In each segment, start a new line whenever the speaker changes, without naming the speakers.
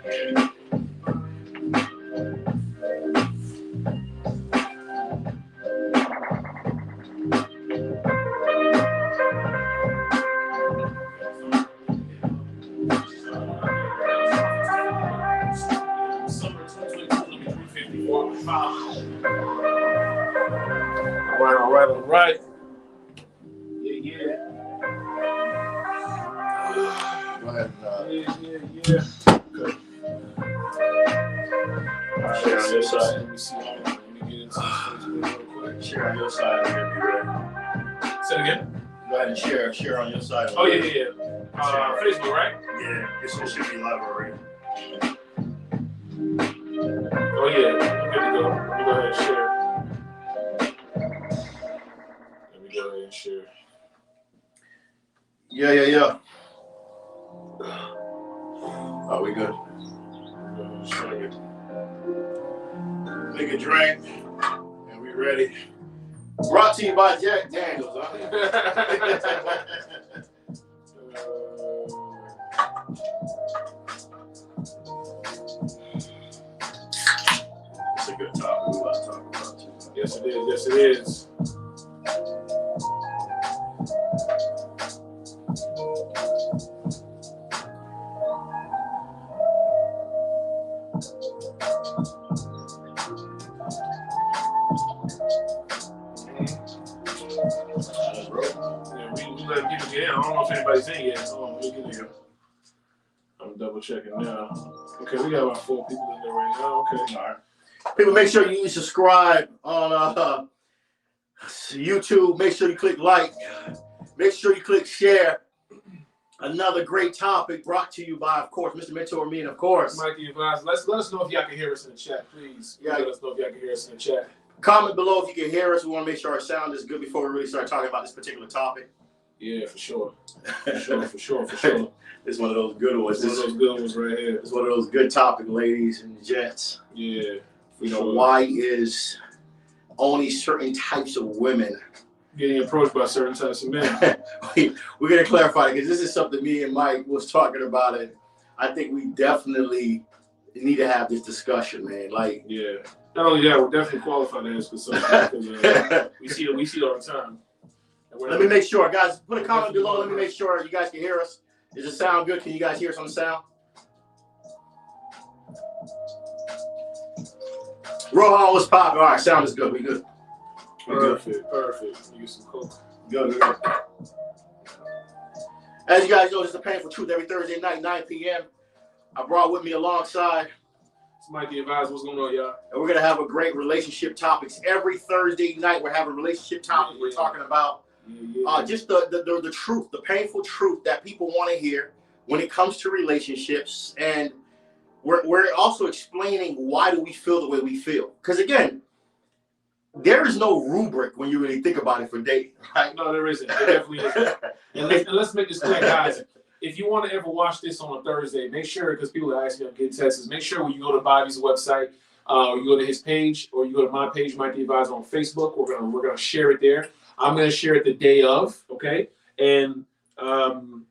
All right. Yeah.
Go ahead.
Yeah. Okay. All right, share on your side. Let me see. Let me get into this real quick.
Share on your side. Be ready.
Say it again.
Go ahead and share on your side.
Oh, yeah. Facebook, right?
Yeah, it should be live already.
Oh, yeah. I'm good to go. Let me go ahead and share.
Yeah. Oh, we good. Make a drink, and we ready. Brought to you by Jack Daniels. It's a good topic. We want to talk about it.
Yes, it is. We let people get in. I don't know if anybody's in yet. Hold on, let me get in. I'm double checking now. Okay, we got about 4 people in there right now. Okay.
All right. People, make sure you subscribe on YouTube. Make sure you click like. Make sure you click share. Another great topic brought to you by, of course, Mr. Mentourme, and of course,
Mikey Advisor. Let us know if y'all can hear us in the chat, please.
Yeah.
Let us know if y'all can hear us in the chat.
Comment below if you can hear us. We want to make sure our sound is good before we really start talking about this particular topic.
Yeah, for sure. For sure.
It's one of those good ones.
It's one of those good ones right here.
It's one of those good topics, ladies and gents.
Yeah.
Why is only certain types of women
getting approached by certain types of men?
We're going to clarify because this is something me and Mike was talking about, and I think we definitely need to have this discussion, man. Like,
yeah. Not only that, we're definitely qualified to answer something because we see it all the time.
Let me make sure, guys. Put a comment below. Let me make sure you guys can hear us. Does it sound good? Can you guys hear us on the sound? Rohan, what's popping? All right, sound is good. We good.
Perfect. You get some coke.
Good. As you guys know, this is the Painful Truth every Thursday night, 9 p.m. I brought with me alongside.
It's Mikey Advisor. What's going on, y'all?
And we're going to have a great relationship topics. Every Thursday night, we're having relationship topics. We're talking about just the truth, the painful truth that people want to hear when it comes to relationships. And we're also explaining why do we feel the way we feel. Because, again, there is no rubric when you really think about it for dating, right?
No, there isn't. There definitely isn't. And let's make this clear, guys. If you want to ever watch this on a Thursday, make sure, because people are asking me on Get Texts, make sure when you go to Bobby's website, or you go to his page, or you go to my page, Mikey Advisor on Facebook, we're gonna share it there. I'm gonna share it the day of, okay? And I'm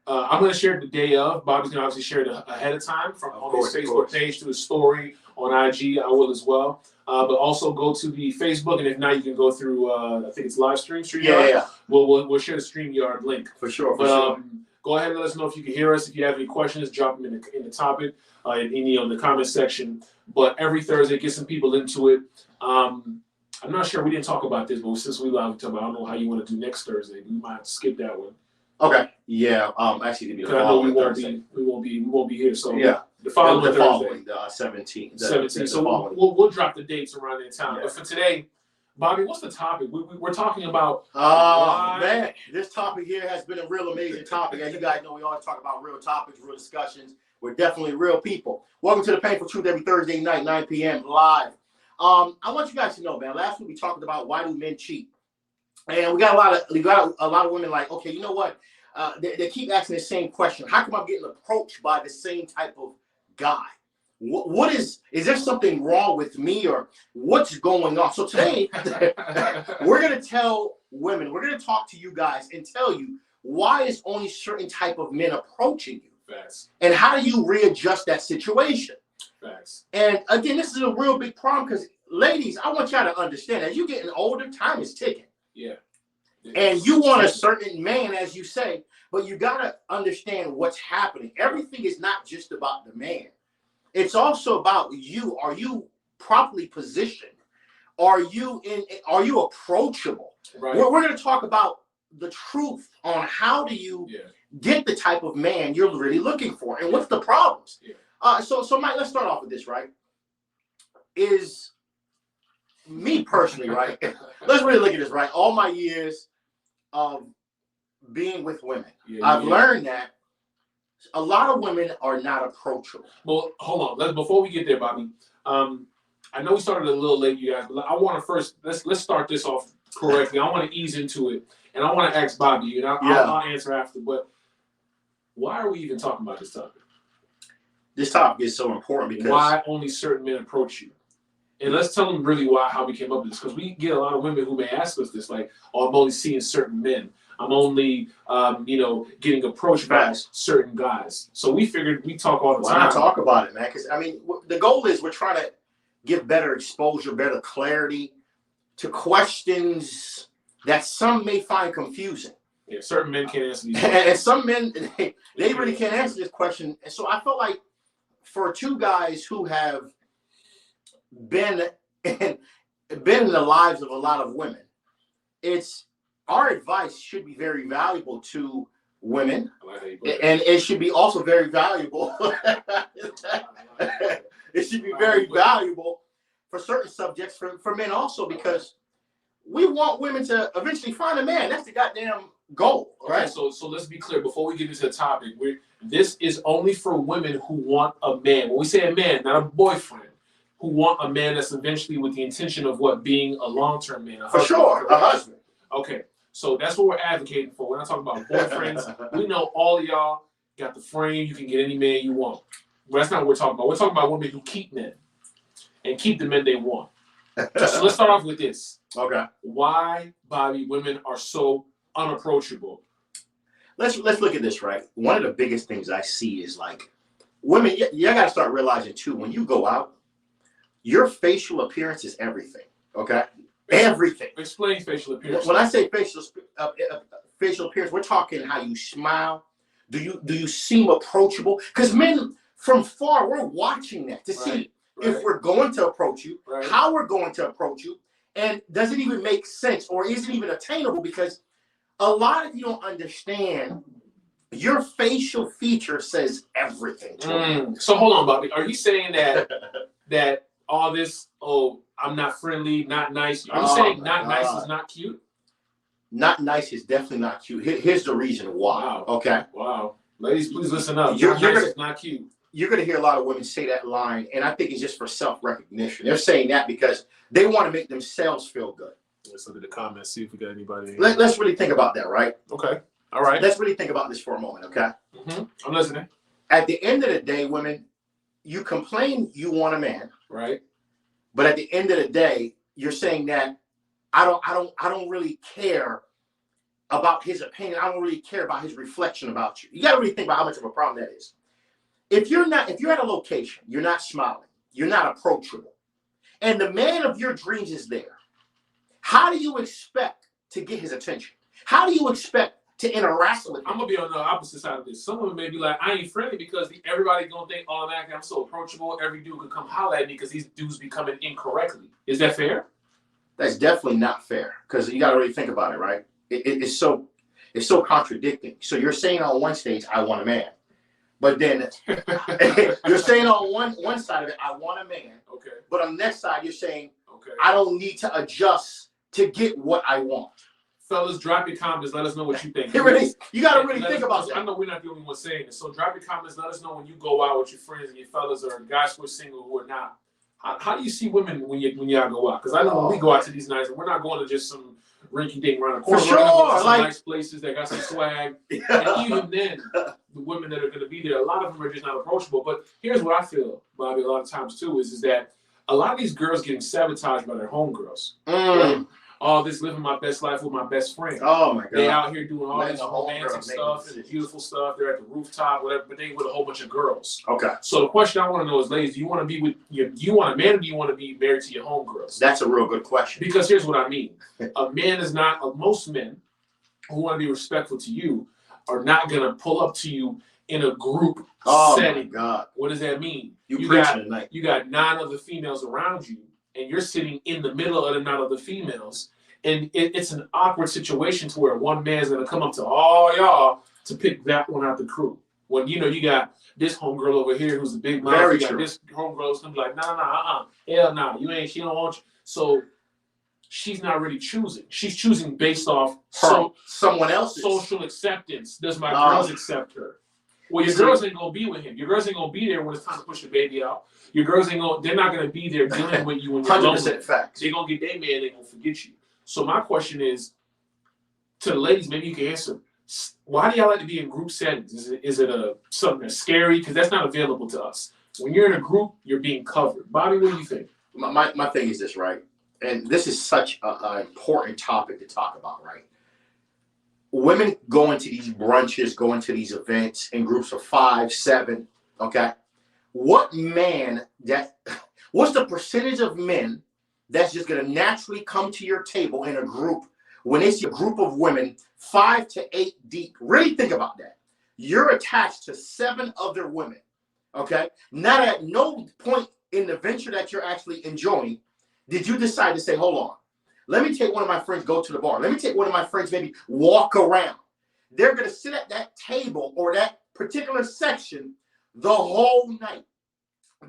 gonna share it the day of. Bobby's gonna obviously share it ahead of time on his Facebook page, to his story on IG. I will as well. But also go to the Facebook, and if not, you can go through. I think it's live stream.
Yeah.
We'll share the StreamYard link
For sure.
Go ahead and let us know if you can hear us. If you have any questions, drop them in the topic, in the comment section. But every Thursday, get some people into it. I'm not sure, we didn't talk about this, but since we live, I don't know how you want to do next Thursday. We might have to skip that one.
Okay. Yeah. Actually,
because I know we won't be here. So
yeah,
the following
Thursday, 17th.
17th. So we'll drop the dates around that time. Yeah. But for today, Bobby, what's the topic? We're talking about.
Man, this topic here has been a real amazing topic. As you guys know, we always talk about real topics, real discussions. We're definitely real people. Welcome to the Painful Truth every Thursday night, 9 p.m. live. I want you guys to know, man. Last week we talked about why do men cheat, and we got a lot of women like, okay, you know what? They keep asking the same question. How come I'm getting approached by the same type of guy? What is there something wrong with me, or what's going on? So today, we're going to tell women, we're going to talk to you guys and tell you why is only certain type of men approaching you.
Facts.
And how do you readjust that situation?
Facts.
And again, this is a real big problem because, ladies, I want y'all to understand, as you're getting older, time is ticking.
Yeah.
And you want a certain man, as you say, but you got to understand what's happening. Everything is not just about the man. It's also about you. Are you properly positioned? Are you approachable?
Right.
We're going to talk about the truth on how do you get the type of man you're really looking for and what's the problems. Yeah. So Mike, let's start off with this, right? Is me personally, right? Let's really look at this, right? All my years of being with women, I've learned that a lot of women are not approachable.
Well, hold on. Before we get there, Bobby, I know we started a little late, you guys, but I want to first let's start this off correctly. I want to ease into it, and I want to ask Bobby, and I'll answer after. But why are we even talking about this topic?
This topic is so important because
why only certain men approach you, and let's tell them really how we came up with this, because we get a lot of women who may ask us this, like, "Oh, I'm only seeing certain men. I'm only, getting approached by certain guys." So we figured we talk all the time.
Why not talk about it, man? Because I mean, the goal is we're trying to give better exposure, better clarity to questions that some may find confusing.
Yeah, certain men can't answer these questions.
And some men, they really can't answer this question. And so I felt like for two guys who have been in the lives of a lot of women, our advice should be very valuable to women, and it should be also very valuable. It should be very valuable for certain subjects for men also, because we want women to eventually find a man. That's the goddamn goal, right?
Okay, so let's be clear before we get into the topic. This is only for women who want a man. When we say a man, not a boyfriend, who want a man that's eventually with the intention of being a long-term man.
For sure, a husband.
Okay, so that's what we're advocating for. We're not talking about boyfriends. We know all of y'all got the frame. You can get any man you want. But that's not what we're talking about. We're talking about women who keep men and keep the men they want. So let's start off with this.
Okay.
Why, Bobby, women are so unapproachable?
Let's look at this, right? One of the biggest things I see is, like, women, you got to start realizing too, when you go out, your facial appearance is everything, okay? Everything.
Explain facial appearance.
When I say facial appearance, we're talking how you smile. Do you seem approachable? Because men from far, we're watching that to see if we're going to approach you, how we're going to approach you, and does it even make sense, or is it even attainable? Because a lot of you don't understand, your facial feature says everything to me.
So hold on, Bobby. Are you saying that all this, I'm not friendly, not nice? Are you saying not nice is not cute?
Not nice is definitely not cute. Here's the reason why.
Wow.
Okay.
Wow. Ladies, please listen up. It's not cute.
You're going to hear a lot of women say that line, and I think it's just for self-recognition. They're saying that because they want to make themselves feel good.
Let's look at the comments, see if we got anybody.
Let's really think about that, right?
Okay. All right.
Let's really think about this for a moment, okay?
Mm-hmm. I'm listening.
At the end of the day, women, you complain you want a man,
right?
But at the end of the day, you're saying that I don't really care about his opinion. I don't really care about his reflection about you. You got to really think about how much of a problem that is. If you're at a location, you're not smiling, you're not approachable, and the man of your dreams is there, how do you expect to get his attention? How do you expect to interact with him?
I'm gonna be on the opposite side of this. Some of them may be like, I ain't friendly because everybody gonna think automatically I'm so approachable. Every dude could come holler at me because these dudes be coming incorrectly. Is that fair?
That's definitely not fair, because you got to really think about it, right? It's so contradicting. So you're saying on one stage, I want a man. But then you're saying on one side of it, I want a man.
Okay.
But on the next side, you're saying, I don't need to adjust to get what I want.
Fellas, drop your comments. Let us know what you think.
You got to really think about that.
I know we're not the only ones saying this. So drop your comments. Let us know when you go out with your friends and your fellas, or guys who are single who are not. How do you see women when y'all go out? Because I know when we go out to these nights, we're not going to just some rinky-dink around the corner.
For sure.
Some nice places that got some swag. And even then, the women that are going to be there, a lot of them are just not approachable. But here's what I feel, Bobby, a lot of times too, is that a lot of these girls getting sabotaged by their homegirls.
Mm.
all this living my best life with my best friend.
Oh my God.
They out here doing all
Letting
this
the whole
romantic
girl make
stuff and
decisions.
beautiful stuff. They're at the rooftop, whatever, but they with a whole bunch of girls.
Okay.
So the question I want to know is, ladies, do you want to be with do you want a man or do you want to be married to your homegirls?
That's a real good question.
Because here's what I mean. A man is not, most men who want to be respectful to you are not going to pull up to you in a group setting.
My God.
What does that mean?
You preaching tonight.
You got 9 other females around you, and you're sitting in the middle of the 9 other females, and it's an awkward situation to where one man's going to come up to all y'all to pick that one out the crew. When you got this homegirl over here who's a big mouth,
Very
you got
true.
this homegirl who's gonna be like, hell nah, she don't want you. So she's not really choosing. She's choosing based off
someone else's
social acceptance. Does my girls accept her? Well, your girls ain't gonna be with him. Your girls ain't gonna be there when it's time to push the baby out. Your girls ain't gonna. They're not gonna be there dealing with you when you're
100% facts.
They're gonna get their man. They're gonna forget you. So my question is, to the ladies, maybe you can answer. Why do y'all like to be in group settings? Is it something that's scary? Because that's not available to us. When you're in a group, you're being covered. Bobby, what do you think?
My thing is this, right? And this is such an important topic to talk about, right? Women go into these brunches, go into these events in groups of 5, 7, okay? What's the percentage of men that's just going to naturally come to your table in a group when they see a group of women 5 to 8 deep? Really think about that. You're attached to 7 other women, okay? Not at no point in the venture that you're actually enjoying did you decide to say, hold on, let me take one of my friends, go to the bar. Let me take one of my friends, maybe walk around. They're going to sit at that table or that particular section the whole night.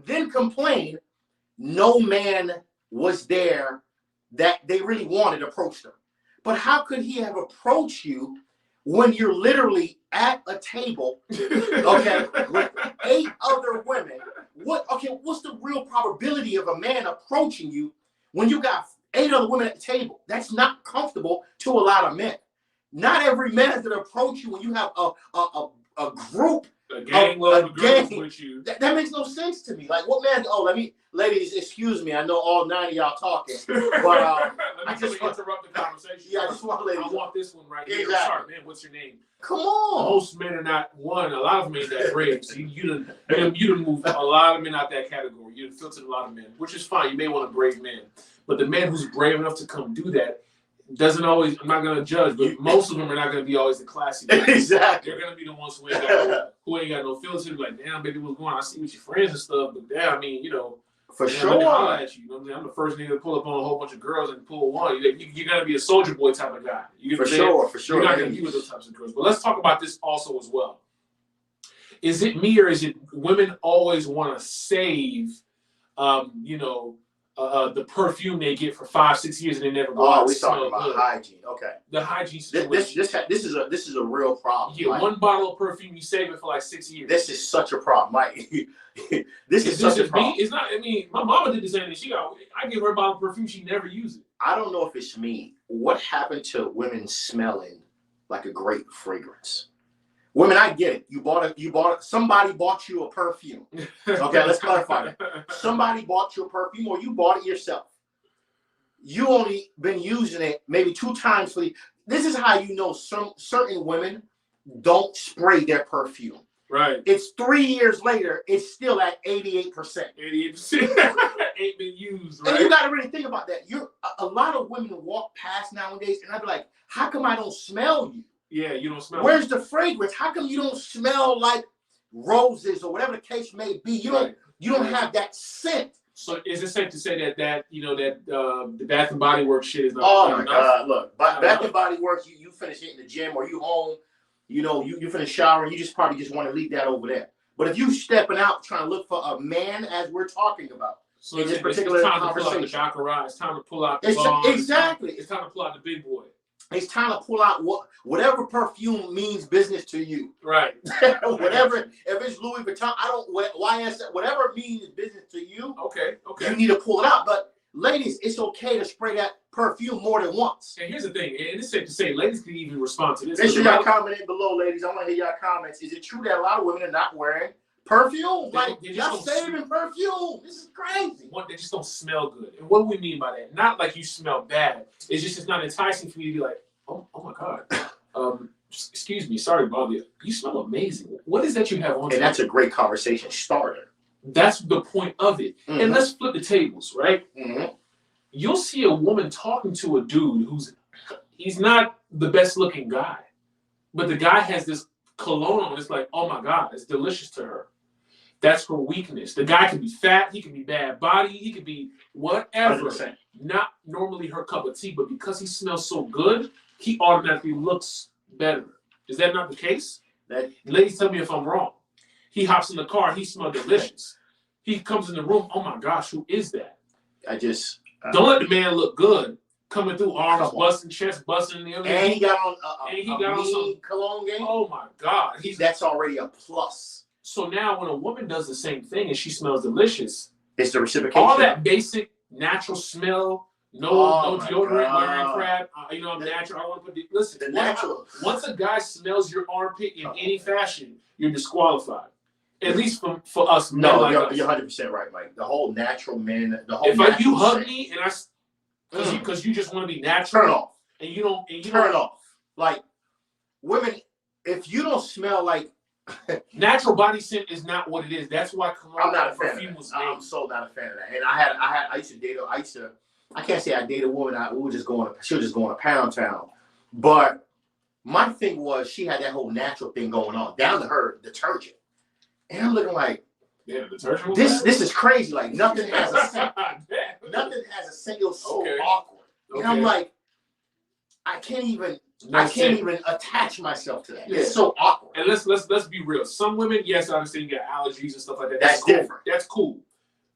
Then complain no man was there that they really wanted to approach them. But how could he have approached you when you're literally at a table, okay, with 8 other women? What's the real probability of a man approaching you when you got 8 other women at the table? That's not comfortable to a lot of men. Not every man is going to approach you when you have a group,
a gang of girls with you.
That makes no sense to me. Like, what man? Ladies, excuse me. I know all 9 of y'all talking, but
I just interrupt the conversation.
Yeah, I just want ladies.
I want this one right here.
Exactly.
Sorry, man. What's your name?
Come on.
Most men are not one. A lot of them ain't that brave. So you done moved a lot of men out that category. You done filtered a lot of men, which is fine. You may want a brave man, but the man who's brave enough to come do that doesn't always. I'm not gonna judge, but most of them are not gonna be always the classy guys.
Exactly.
They're gonna be the ones who ain't got no filter. Like, damn, baby, what's going on? I see with your friends and stuff, but damn, I mean,
for
damn,
sure.
Let me holler at you. You know what I'm saying? I'm the first nigga to pull up on a whole bunch of girls and pull one. You gotta be a soldier boy type of guy.
For sure.
You're not gonna be with those types of girls. But let's talk about this also as well. Is it me or is it women always want to save, the perfume they get for 5-6 years and they never go out?
We're talking about hygiene. Okay.
The hygiene situation.
This is a real problem.
You get one bottle of perfume, you save it for like 6 years.
This is such a problem, Mike. This is such a problem.
It's not. I mean, my mama did the same thing. I give her a bottle of perfume, she never used it.
I don't know if it's me. What happened to women smelling like a great fragrance? Women, I get it. Somebody bought you a perfume. Okay, let's clarify that. Somebody bought you a perfume or you bought it yourself. You only been using it maybe 2 times. This is how you know certain women don't spray their perfume.
Right.
It's 3 years later, it's still at 88%.
88% ain't been used, right?
And you got to really think about that. A lot of women walk past nowadays, and I'd be like, how come I don't smell you?
Yeah, you don't smell.
Where's the fragrance? How come you don't smell like roses or whatever the case may be? You don't have that scent.
So is it safe to say that the Bath and Body Works shit is not?
Oh my God! Look, Bath and Body Works. You finish hitting the gym or you home. You finish showering. You just probably want to leave that over there. But if you stepping out trying to look for a man, as we're talking about,
so
in this
it's
particular
time to pull out the
conversation,
Baccarat. It's time to pull out the Bond.
Exactly.
It's time to pull out the big boy.
It's time to pull out whatever perfume means business to you.
Right.
Whatever, if it's Louis Vuitton, YSL, whatever means business to you.
Okay.
You need to pull it out. But ladies, it's okay to spray that perfume more than once.
And here's the thing, and it's safe to say, ladies can even respond to this.
Make sure y'all comment in below, ladies. I want to hear y'all comments. Is it true that a lot of women are not wearing Perfume?
They
Like,
just
y'all
don't
saving perfume. This is crazy.
They just don't smell good. And what do we mean by that? Not like you smell bad. It's just it's not enticing for you to be like, oh my God. Excuse me, sorry to bother you. You smell amazing. What is that you have on?
And that's a great conversation starter.
That's the point of it.
Mm-hmm.
And let's flip the tables, right?
Mm-hmm.
You'll see a woman talking to a dude he's not the best looking guy, but the guy has this cologne on. It's like, oh my God, it's delicious to her. That's her weakness. The guy can be fat, he can be bad body, he could be whatever.
100%.
Not normally her cup of tea, but because he smells so good, he automatically looks better. Is that not the case? Ladies, tell me if I'm wrong. He hops in the car, he smells delicious. He comes in the room, oh my gosh, who is that? Don't let the man look good. Coming through, arms busting, chest busting, and everything.
And he got on some cologne game.
Oh my God.
That's already a plus.
So now when a woman does the same thing and she smells delicious,
it's the reciprocation.
All that basic natural smell, no deodorant, wearing crap. I'm natural. I want to put the natural. Once a guy smells your armpit in any fashion, you're disqualified. At least for us men.
No,
like
you're 100% right, Mike. The whole natural men,
if you hug me and because you just want to be natural,
turn off.
And you don't
turn off. Like women, if you don't smell like
natural body scent is not what it is. That's why
I'm not a fan of that. I'm so not a fan of that. And I used to date. I can't say I dated a woman. She was just going to Pound Town. But my thing was she had that whole natural thing going on down to her detergent, and I'm looking like,
yeah, detergent.
This is crazy. Like nothing has a scent. Nothing has a scent. It was so awkward. And I'm like, I can't even attach myself to that. Yeah. It's so awkward.
And let's be real. Some women, yes, I understand you got allergies and stuff like that.
That's
cool.
Different.
That's cool.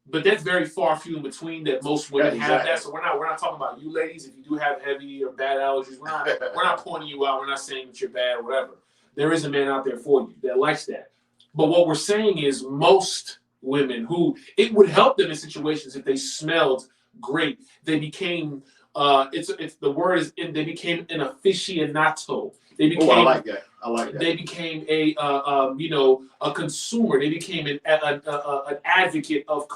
But that's very far few in between that most women have that. So we're not talking about you ladies. If you do have heavy or bad allergies, we're not pointing you out. We're not saying that you're bad or whatever. There is a man out there for you that likes that. But what we're saying is most women who it would help them in situations if they smelled great. They became the word is they became an aficionado. They became
I like that.
They became a consumer. They became an advocate of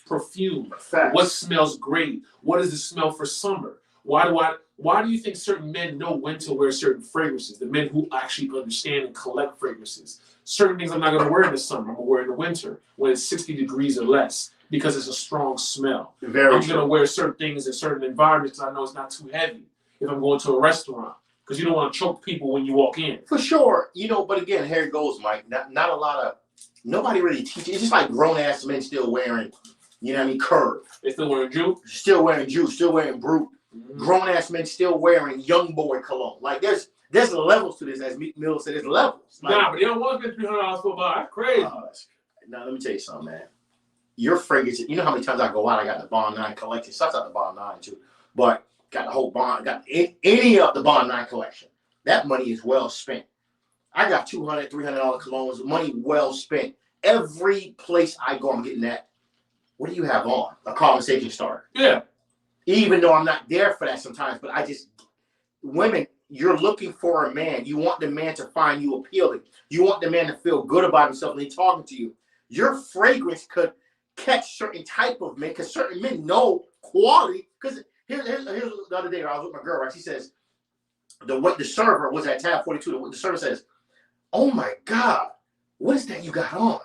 perfume.
Facts.
What smells great? What does it smell for summer? Why do you think certain men know when to wear certain fragrances? The men who actually understand and collect fragrances. Certain things I'm not going to wear in the summer. I'm going to wear in the winter when it's 60 degrees or less because it's a strong smell. I'm going to wear certain things in certain environments because I know it's not too heavy if I'm going to a restaurant because you don't want to choke people when you walk in.
For sure. But again, here it goes, Mike. Not a lot of, nobody really teaches. It's just like grown-ass men still wearing, Curve.
They still wearing Juke?
Still wearing Juke, still wearing Brute. Mm-hmm. Grown-ass men still wearing young boy cologne. Like, there's levels to this, as Meek Mill said. There's levels. Like,
but they don't want to spend $300 for a bar. That's crazy.
Now, let me tell you something, man. Your fragrance, you know how many times I go out, I got the Bond 9 collection. Starts out the Bond 9, too. But got the whole Bond, got any of the Bond 9 collection. That money is well spent. I got $200, $300 colognes. Money well spent. Every place I go, I'm getting that. What do you have on? A conversation starter.
Yeah.
Even though I'm not there for that sometimes, but women, you're looking for a man. You want the man to find you appealing. You want the man to feel good about himself when he's talking to you. Your fragrance could catch certain type of men because certain men know quality. Because here's the other day I was with my girl, right? She says, the server was at tab 42. The server says, "Oh my God, what is that you got on?"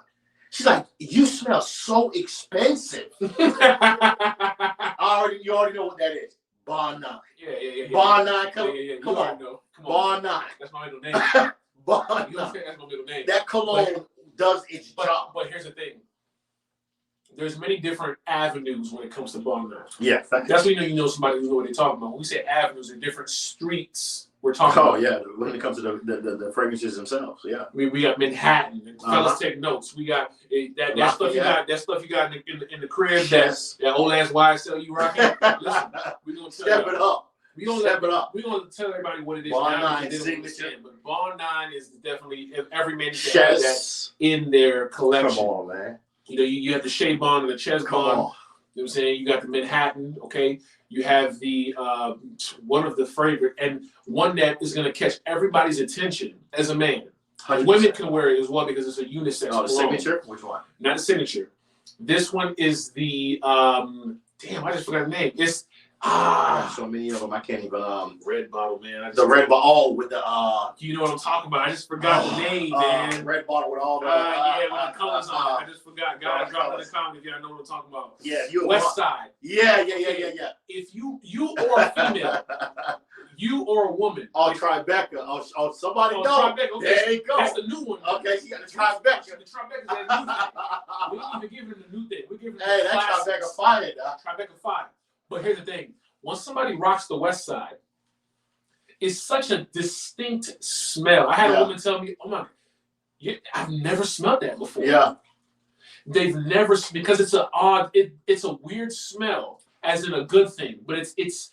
She's like, "You smell so expensive." You already know what that is. Bond 9.
Yeah.
Bond 9.
Come on.
Bond 9.
That's my middle name.
Bond 9.
That's my middle name.
That cologne does its job.
But here's the thing. There's many different avenues when it comes to Bond 9.
Yeah.
That's when you know somebody who knows what they're talking about. When we say avenues, they're different streets we're talking about.
Oh, yeah. When it comes to the fragrances themselves, yeah.
We got Manhattan. And fellas take notes. We got that stuff you got. That stuff you got in the crib.
Yes.
That old ass YSL you rocking. Listen, we're gonna
step it up.
We're gonna tell everybody what it is.
Bond
now,
9 signature.
But Bond 9 is definitely every man needs to have that in their collection.
Come on, man.
You have the Shea Bond and the Ches Bond. You know what I'm saying? You got the Manhattan, okay? You have the one of the favorite and one that is going to catch everybody's attention as a man.
100%.
Women can wear it as well because it's a unisex.
Oh, the
cologne.
signature? Which one?
Not the signature. This one is the damn, I just forgot the name. It's
I got so many of them. I can't even
red bottle, man.
the red bottle with the
you know what I'm talking about. I just forgot the name, man.
Red bottle with all the
yeah, with the colors on it. I just forgot. Guys, drop in the comment if y'all know what I'm talking about.
Yeah, you
West Side.
Yeah.
If you or a female, you or a woman.
Oh, Tribeca. Oh, somebody know.
Tribeca. Okay.
There you go.
That's the new one.
Okay, she got the Tribeca.
The Tribeca is that new thing. We ain't even giving them the new thing. We're giving them
Hey,
the
that
classics.
Tribeca fire, dog.
Tribeca fire. But here's the thing. Once somebody rocks the West Side, it's such a distinct smell. I had a woman tell me, "Oh my, I've never smelled that before."
Yeah.
They've never, because it's it's a weird smell, as in a good thing, but it's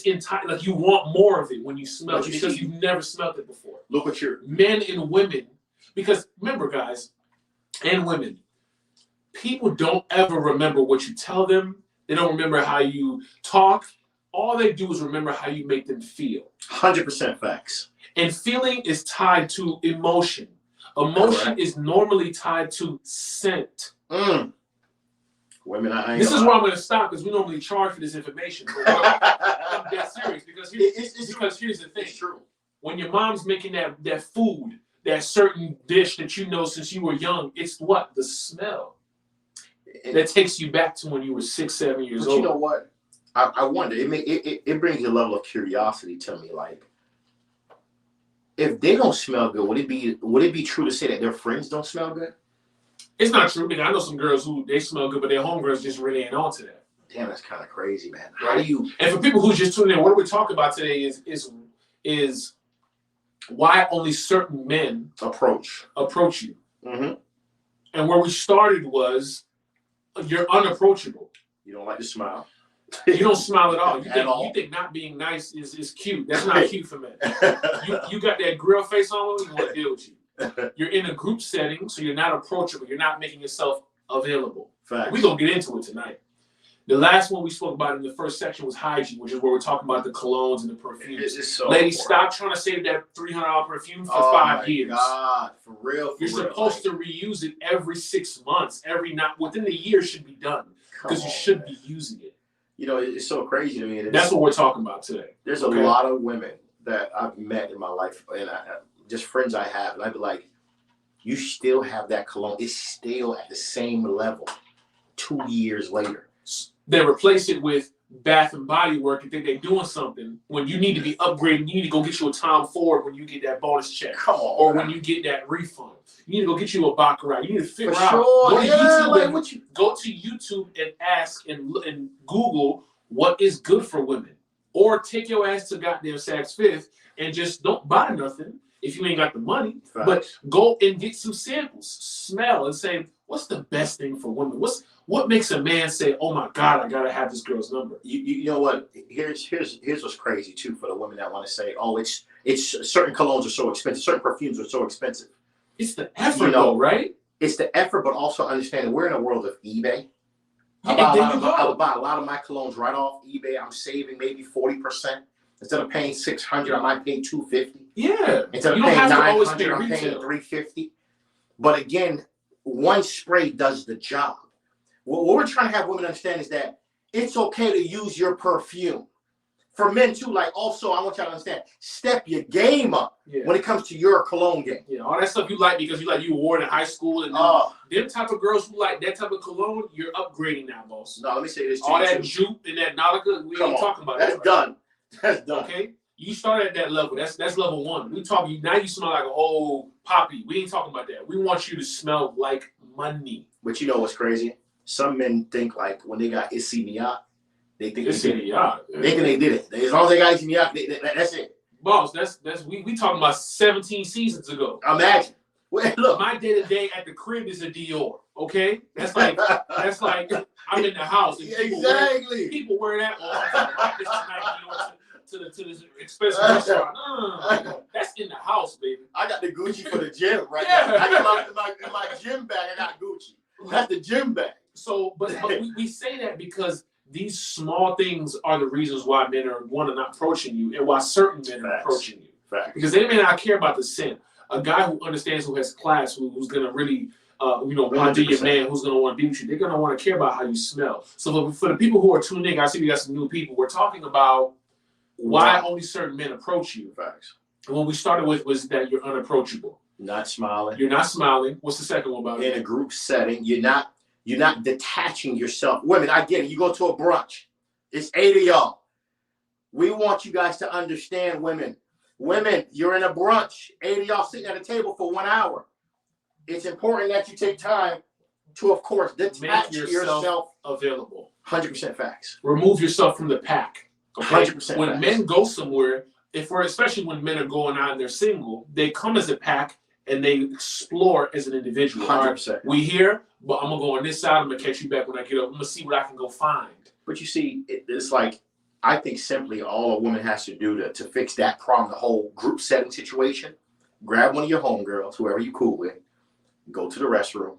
entire, like you want more of it when you smell it because you've never smelled it before.
Look at your
men and women, because remember, guys and women, people don't ever remember what you tell them. They don't remember how you talk. All they do is remember how you make them feel.
100% facts.
And feeling is tied to emotion. Emotion is normally tied to scent.
Women,
this is where I'm going to stop because we normally charge for this information. But I'm dead serious because here's the thing.
It's true.
When your mom's making that food, that certain dish that you know since you were young, it's what? The smell. That takes you back to when you were 6, 7 years old.
You know what? I wonder. It brings a level of curiosity to me. Like, if they don't smell good, would it be true to say that their friends don't smell good?
It's not true because I know some girls who they smell good, but their homegirls just really ain't on to that.
Damn, that's kind of crazy, man. How do you?
And for people who just tuning in, what we're talking about today is why only certain men approach you.
Mm-hmm.
And where we started was you're unapproachable.
You don't like to smile.
You don't smile at all. You think not being nice is cute. That's not cute for men. You got that grill face on, we want to deal with you. You're in a group setting, so you're not approachable. You're not making yourself available.
Facts.
We're going to get into it tonight. The last one we spoke about in the first section was hygiene, which is where we're talking about the colognes and the perfumes.
So
ladies, stop trying to save that $300 perfume for 5 years.
God, for real.
You're supposed to reuse it every 6 months. Within the year should be done because you should be using it.
You know, it's so crazy to me.
That's what we're talking about today.
There's a lot of women that I've met in my life, and just friends I have, and I'd be like, you still have that cologne. It's still at the same level 2 years later.
They replace it with Bath and Body Work and think they're doing something when you need to be upgraded. You need to go get you a Tom Ford when you get that bonus check.
Come on,
or when you get that refund. You need to go get you a Baccarat. You need to figure out. Go to YouTube and ask and Google what is good for women. Or take your ass to goddamn Saks Fifth and just don't buy nothing if you ain't got the money.
Right.
But go and get some samples, smell, and say, what's the best thing for women? What makes a man say, oh my God, I gotta have this girl's number?
You know what? Here's what's crazy too for the women that want to say, oh, it's certain colognes are so expensive, certain perfumes are so expensive.
It's the effort, though, right?
It's the effort, but also understanding we're in a world of eBay.
Yeah,
I would buy a lot of my colognes right off eBay. I'm saving maybe 40%. Instead of paying $600, I might pay $250.
Yeah.
Instead of paying $900, I'm paying $350. But again, one spray does the job. What we're trying to have women understand is that it's okay to use your perfume. For men too, like also, I want y'all to understand, step your game up when it comes to your cologne game.
Yeah, all that stuff you like because you wore it in high school, and them type of girls who like that type of cologne, you're upgrading now, boss.
No, let me say this to
all
you.
All that jupe and that Nautica, we ain't talking about
that.
That's
done. That's done.
Okay? You start at that level. That's level 1. We talking now you smell like an old poppy. We ain't talking about that. We want you to smell like money.
But you know what's crazy? Some men think like when they got Issey Miyake, they think
they did it.
They think they did it. As long as they got Issey Miyake, that's it.
Boss, we talking about 17 seasons ago.
Imagine. Well, look,
my day-to-day at the crib is a Dior. Okay, that's like I'm in the house. And people wear that this tonight, to this expensive restaurant. That's in the house, baby.
I got the Gucci for the gym right now. I got my gym bag. I got Gucci. That's the gym bag.
So, but we say that because these small things are the reasons why men are not approaching you, and why certain men are approaching you.
Fact.
Because they may not care about the scent. A guy who understands, who has class, who's gonna really, want to be your man, who's gonna want to be with you. They're gonna want to care about how you smell. So for the people who are tuning in, I see we got some new people. We're talking about why only certain men approach you.
Facts.
And what we started with was that you're unapproachable.
Not smiling.
You're not smiling. What's the second one about it?
In a group setting, you're not detaching yourself. Women, I get it. You go to a brunch. It's 8 of y'all. We want you guys to understand, women. Women, you're in a brunch. 8 of y'all sitting at a table for 1 hour. It's important that you take time to, of course, detach yourself
available.
100% facts.
Remove yourself from the pack. Okay?
100%
when
facts.
Men go somewhere, especially when men are going out and they're single, they come as a pack and they explore as an individual.
100%.
Right, we here, but I'm gonna go on this side. I'm gonna catch you back when I get up. I'm gonna see what I can go find.
But you see, it's like, I think simply all a woman has to do to fix that problem, the whole group setting situation, grab one of your homegirls, whoever you cool with, go to the restroom,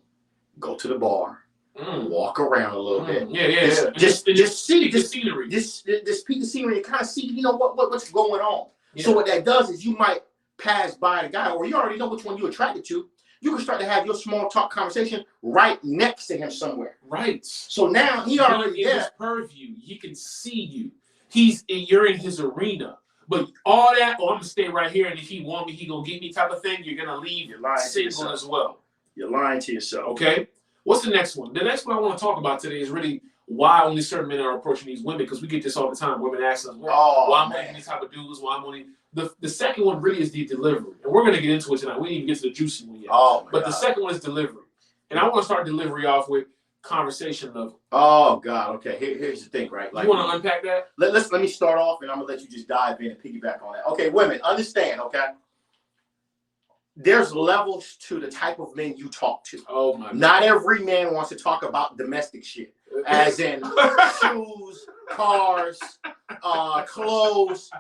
go to the bar, walk around a little bit.
Yeah.
Just see
the scenery.
Just peek the scenery and kind of see, what's going on.
Yeah.
So what that does is you might pass by the guy, or you already know which one you're attracted to. You can start to have your small talk conversation right next to him somewhere.
Right.
So now he already
in his purview. He can see you. You're in his arena. But all that, I'm gonna stay right here, and if he want me, he gonna get me type of thing. You're gonna leave single as well.
You're lying to yourself.
Okay. What's the next one? The next one I want to talk about today is really why only certain men are approaching these women, because we get this all the time. Women ask us, why I'm only these type of dudes? Why I'm only the second one really is the delivery, and we're gonna get into it tonight. We didn't even get to the juicy one yet. But the second one is delivery, and I want to start delivery off with conversation level.
Oh God. Okay. Here's the thing, right?
Like, you want to unpack that?
Let me start off, and I'm gonna let you just dive in and piggyback on that. Okay, women, understand. Okay. There's levels to the type of men you talk to.
Oh my God.
Not every man wants to talk about domestic shit, as in shoes, cars, clothes.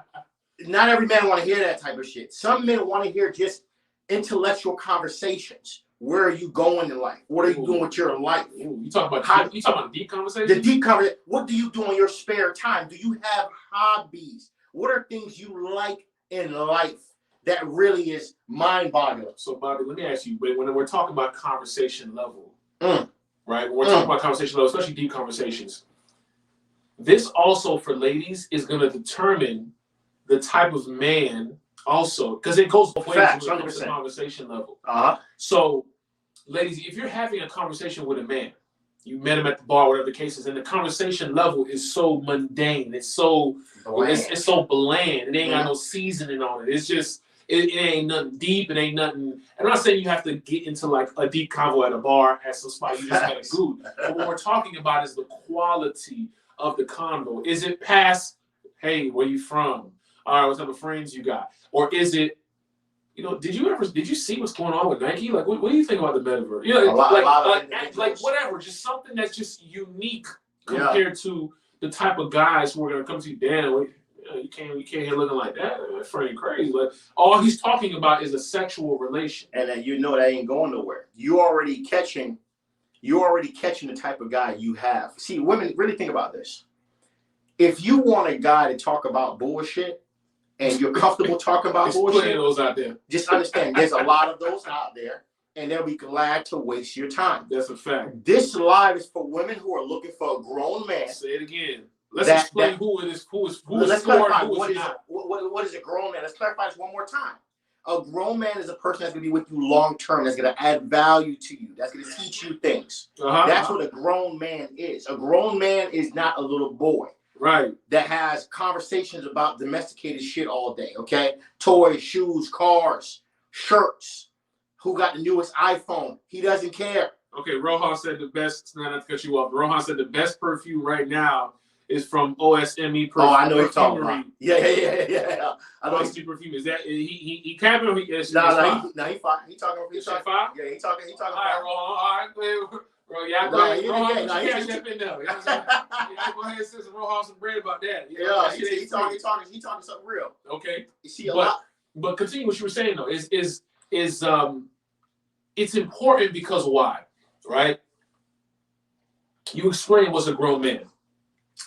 Not every man want to hear that type of shit. Some men want to hear just intellectual conversations. Where are you going in life? What are you doing with your life?
You talking about deep conversation?
The deep conversation. What do you do in your spare time? Do you have hobbies? What are things you like in life that really is mind-boggling?
So, Bobby, let me ask you, when we're talking about conversation level, right? When we're talking about conversation level, especially deep conversations, this also for ladies is going to determine the type of man also, because it goes both ways when it comes to conversation level. So, ladies, if you're having a conversation with a man, you met him at the bar, whatever the case is, and the conversation level is so mundane, it's so bland. It's so bland. It ain't got no seasoning on it. It's just it ain't nothing deep. It ain't nothing. I'm not saying you have to get into like a deep convo at a bar at some spot. You just gotta go. But what we're talking about is the quality of the convo. Is it past, hey, where you from? All right, what type of friends you got? Or is it, did you see what's going on with Nike? Like, what do you think about the metaverse? Like whatever, just something that's just unique compared to the type of guys who are gonna come to you. Dan, you can't here looking like that. That friend crazy. Like, all he's talking about is a sexual relation,
and that that ain't going nowhere. You already catching the type of guy you have. See, women, really think about this. If you want a guy to talk about bullshit, and you're comfortable talking about bullshit,
those out there.
Just understand there's a lot of those out there, and they'll be glad to waste your time.
That's a fact.
This live is for women who are looking for a grown man.
Say it again. Let's explain who it is. Let's
clarify what is a grown man. Let's clarify this one more time. A grown man is a person that's going to be with you long term. That's going to add value to you. That's going to teach you things. That's what a grown man is. A grown man is not a little boy.
Right.
That has conversations about domesticated shit all day, okay? Toys, shoes, cars, shirts. Who got the newest iPhone? He doesn't care.
Okay, Rohan said the best, not to cut you off, Rohan said the best perfume right now is from OSME Perfume.
Oh, I know you're talking about. Yeah.
I know OSME Perfume. Is that, he capping or he is?
No, he fine. He talking.
Fine?
Yeah, he talking.
All right, Rohan, all right, bro, yeah, go ahead. Rohan, cash that in there. You know what I'm saying? Go ahead and send some Rohan some bread about that.
He talking something real.
Okay.
You see a lot.
But continue what you were saying though. Is it's important because why? Right? You explain what's a grown man.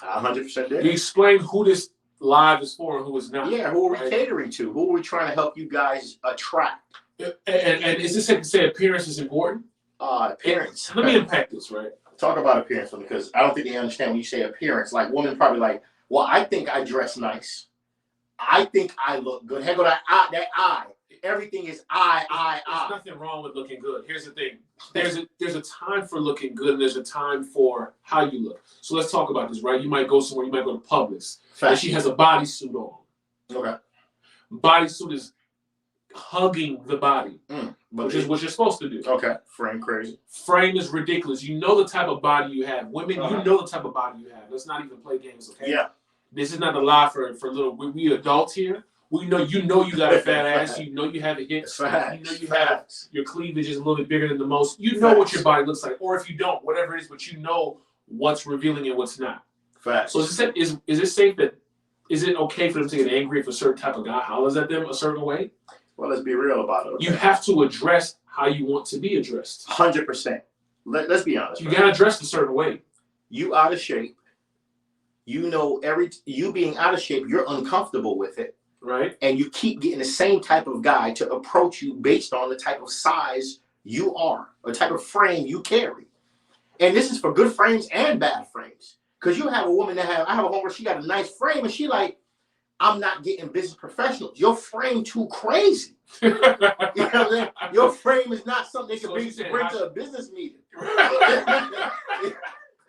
100% did.
You explain who this live is for and who is not.
Yeah, who are we catering to? Who are we trying to help you guys attract?
And is this safe to say appearance is important?
Appearance.
Let me unpack this, right?
Talk about appearance because I don't think they understand when you say appearance. Like women probably like, well, I think I dress nice. I think I look good. Heck, that eye. Everything is eye.
There's nothing wrong with looking good. Here's the thing. There's a time for looking good, and there's a time for how you look. So let's talk about this, right? You might go somewhere. You might go to Publix, and she has a bodysuit on.
Okay.
Bodysuit is hugging the body, which is what you're supposed to do.
Okay. Frame crazy.
Frame is ridiculous. You know the type of body you have. Women, you know the type of body you have. Let's not even play games, okay?
Yeah.
This is not a lie for little. We adults here. We know you got a fat ass. You know you have a hips. You know you have your cleavage is a little bit bigger than the most. You know what your body looks like, or if you don't, whatever it is, but you know what's revealing and what's not.
Facts.
So is it safe that is it okay for them to get angry if a certain type of guy hollers at them a certain way?
Well, let's be real about it. Okay?
You have to address how you want to be addressed.
100%. Let's be honest.
You gotta dress a certain way.
You out of shape. You know you being out of shape, you're uncomfortable with it.
Right.
And you keep getting the same type of guy to approach you based on the type of size you are, or type of frame you carry. And this is for good frames and bad frames. Because you have a woman I have a woman, she got a nice frame, and she like, I'm not getting business professionals. Your frame too crazy. You know what I'm saying? Your frame is not something they can bring to a business meeting.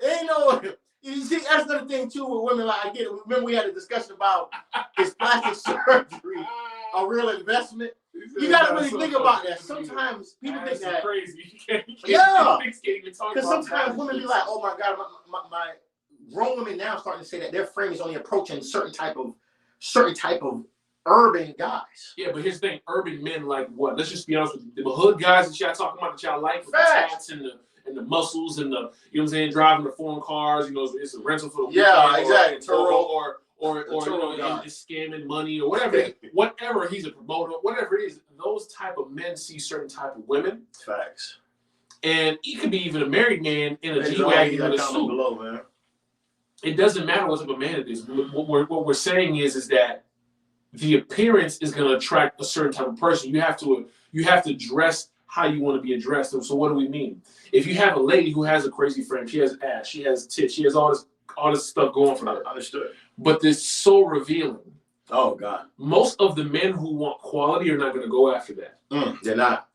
Ain't no. You see, that's another thing too with women. Like I get it. Remember we had a discussion about is plastic surgery a real investment? You gotta really think about that. Sometimes people think that
crazy.
Yeah, because sometimes women be like, "Oh my God, my grown women now starting to say that their frame is only approaching certain type of urban guys."
Yeah, but here's the thing: urban men like what? Let's just be honest with you. The hood guys that y'all talking about that y'all like with the tats and the muscles and the, you know what I'm saying, driving the foreign cars, you know, it's a rental for the weekend.
Yeah, exactly.
Or you know, is scamming money or whatever he's a promoter, whatever it is, those type of men see certain type of women.
Facts.
And he could be even a married man in a G-Wagon with a suit.
Below, man.
It doesn't matter what type of man it is. What we're saying is that the appearance is going to attract a certain type of person. You have to dress how you want to be addressed. And so what do we mean? If you have a lady who has a crazy frame, she has ass, she has tits, she has all this stuff going for her.
Understood.
But it's so revealing.
Oh God.
Most of the men who want quality are not going to go after that.
They're not.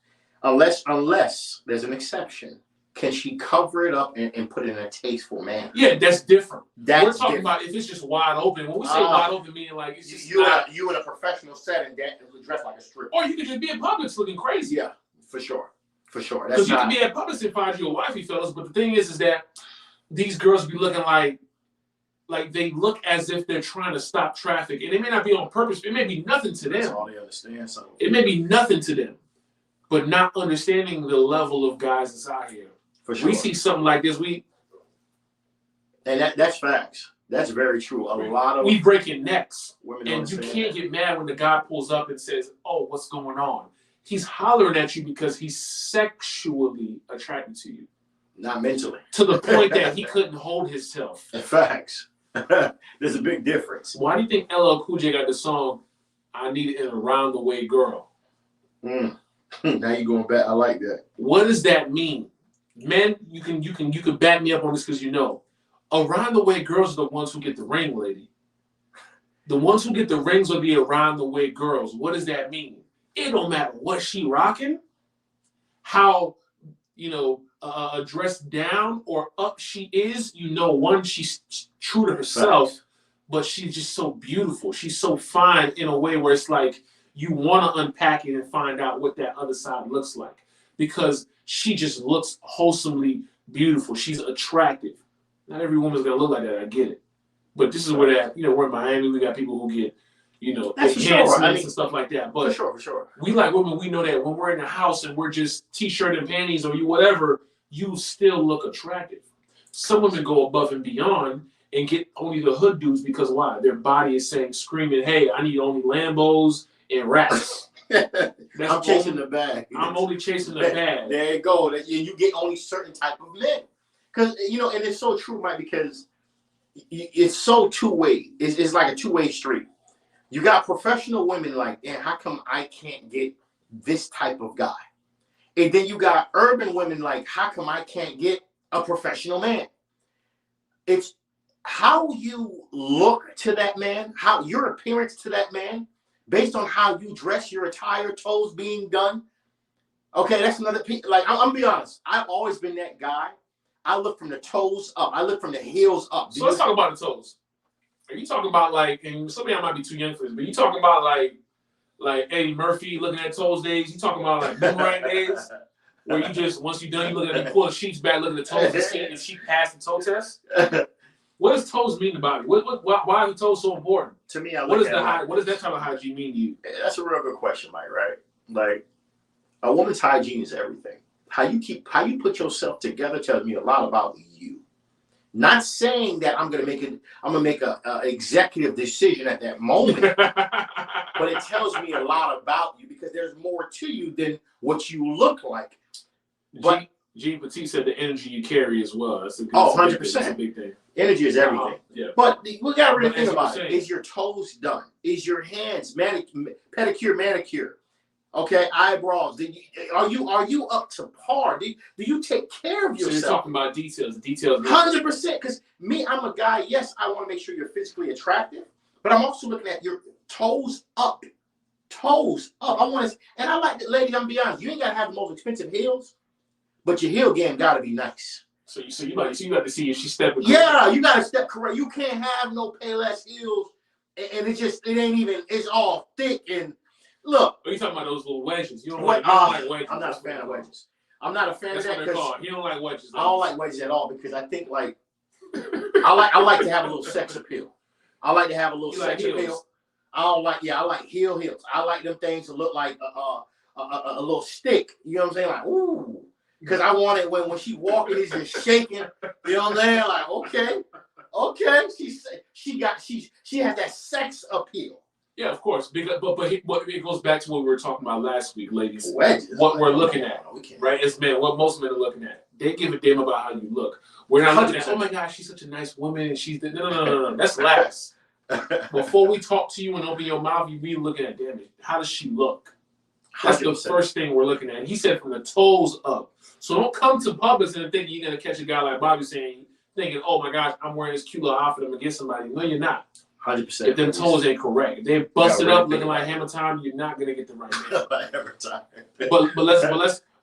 Unless there's an exception. Can she cover it up and put it in a tasteful manner?
Yeah, that's different.
We're
talking about if it's just wide open. When we say wide open, meaning like it's just
you in a professional setting that dressed like a stripper.
Or you could just be in Publix looking crazy.
Yeah, for sure.
Because you can be at Publix and find you a wifey, fellas. But the thing is that these girls be looking like they look as if they're trying to stop traffic, and it may not be on purpose. It may be nothing to them.
That's all they understand. So
it may be nothing to them, but not understanding the level of guys that's out here.
For sure.
We see something like this,
that's facts. That's very true.
We breaking necks,
women,
and you can't get mad when the guy pulls up and says, "Oh, what's going on?" He's hollering at you because he's sexually attracted to you,
not mentally.
To the point that he couldn't hold himself.
Facts. There's a big difference.
Why do you think LL Cool J got the song "I Need An Around the Way Girl"?
Now you're going back. I like that.
What does that mean? Men, you can back me up on this because you know. Around the way girls are the ones who get the ring, lady. The ones who get the rings are the around the way girls. What does that mean? It don't matter what she rocking, how, dressed down or up she is. One, she's true to herself, but she's just so beautiful. She's so fine in a way where it's like you want to unpack it and find out what that other side looks like because she just looks wholesomely beautiful. She's attractive. Not every woman's gonna look like that. I get it, but this is where that we're in Miami. We got people who get enhancements and stuff like that. But
for sure,
we like women. We know that when we're in the house and we're just t-shirt and panties or whatever, you still look attractive. Some women go above and beyond and get only the hood dudes because why? Their body is screaming, "Hey, I need only Lambos and rats."
I'm chasing the bag.
I'm only chasing the bag.
There you go. You get only certain type of men. Because, and it's so true, Mike, because it's so two-way. It's like a two-way street. You got professional women like, how come I can't get this type of guy. And then you got urban women like, how come I can't get a professional man? It's how you look to that man, how your appearance to that man, based on how you dress, your attire, toes being done. Okay, that's another piece. Like, I'm gonna be honest. I've always been that guy. I look from the toes up. I look from the heels up.
So let's talk about the toes. Are you talking about like, and some of y'all might be too young for this, but you talking about like Eddie Murphy looking at toes days? You talking about like boomerang days? Where you just, once you're done, you look at it, you pull the sheets back, look at the toes and see if she passed the toe test? What does toes mean about it? Why are the toes so important?
To me, I
what
look
is
at
what does that type of hygiene mean to you?
That's a real good question, Mike, right? Like, a woman's hygiene is everything. How you put yourself together tells me a lot about you. Not saying that I'm gonna make a executive decision at that moment, but it tells me a lot about you because there's more to you than what you look like. But
Jean Petit said the energy you carry as well. That's a good,
100%.
That's a big thing.
Energy is everything.
Yeah.
But we gotta really think about it. Is your toes done? Is your hands pedicure, manicure? Okay, eyebrows. Are you up to par? Do you take care of yourself?
So you're talking about details.
100%. Because me, I'm a guy. Yes, I want to make sure you're physically attractive, but I'm also looking at your toes up. Toes up. I want to, and I like that, lady. I'm be honest. You ain't gotta have the most expensive heels, but your heel game gotta be nice.
So you got to see if she's stepping.
Yeah, you gotta step correct. You can't have no Payless heels, and it ain't even. It's all thick and. Look.
Are you talking about those little wedges? You don't like wedges.
I'm not a fan of wedges. I'm not a fan of that
because you don't like wedges.
I don't like wedges at all because I think like I like to have a little sex appeal. I like to have a little sex appeal. I like heels. I like them things to look like a little stick. You know what I'm saying? Like, ooh. Because I want it when she walking, it's just shaking. You know what I'm saying? Like, okay. She has that sex appeal.
Yeah, of course. Because, but it goes back to what we were talking about last week, ladies.
Wedges.
What we're looking at, right? As men, what most men are looking at. They give a damn about how you look. We're not looking at, oh my gosh, she's such a nice woman. And she's no. That's last. Before we talk to you and open your mouth, you be looking at, damn it, how does she look? That's 100%. The first thing we're looking at. And he said from the toes up. So don't come to Publix and think you're gonna catch a guy like Bobby thinking, oh my gosh, I'm wearing this cute little outfit, I'm gonna get somebody. No, you're not.
100%.
If them toes ain't correct, if they busted up looking like Hammer Time, you're not gonna get the right man.
Hammer Time.
but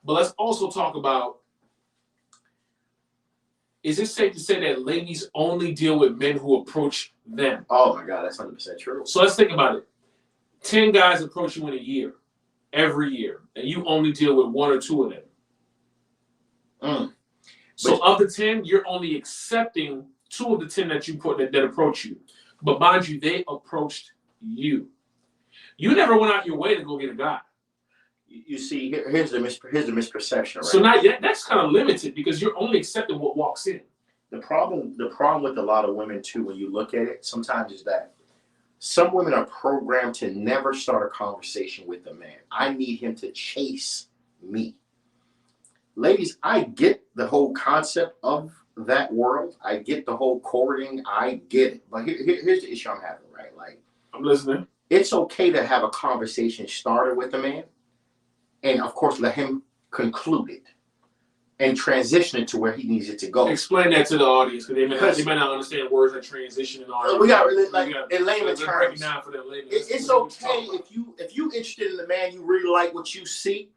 let's also talk about. Is it safe to say that ladies only deal with men who approach them?
Oh my God, that's 100% true.
So let's think about it. 10 guys approach you in a year, every year, and you only deal with 1 or 2 of them. So of the 10, you're only accepting 2 of the 10 that approach you. But mind you, they approached you. You never went out your way to go get a guy.
You see, here's the misperception, right?
So now that's kind of limited because you're only accepting what walks in.
The problem with a lot of women too, when you look at it, sometimes is that some women are programmed to never start a conversation with a man. I need him to chase me. Ladies, I get the whole concept of that world. I get the whole courting. I get it. But here's the issue I'm having, right? Like,
I'm listening.
It's okay to have a conversation started with a man and, of course, let him conclude it and transition it to where he needs it to go.
Explain that to the audience because they may not understand words like transition and all that.
We got really, like, in layman terms,
for them
it's okay if you interested in the man, you really like what you see.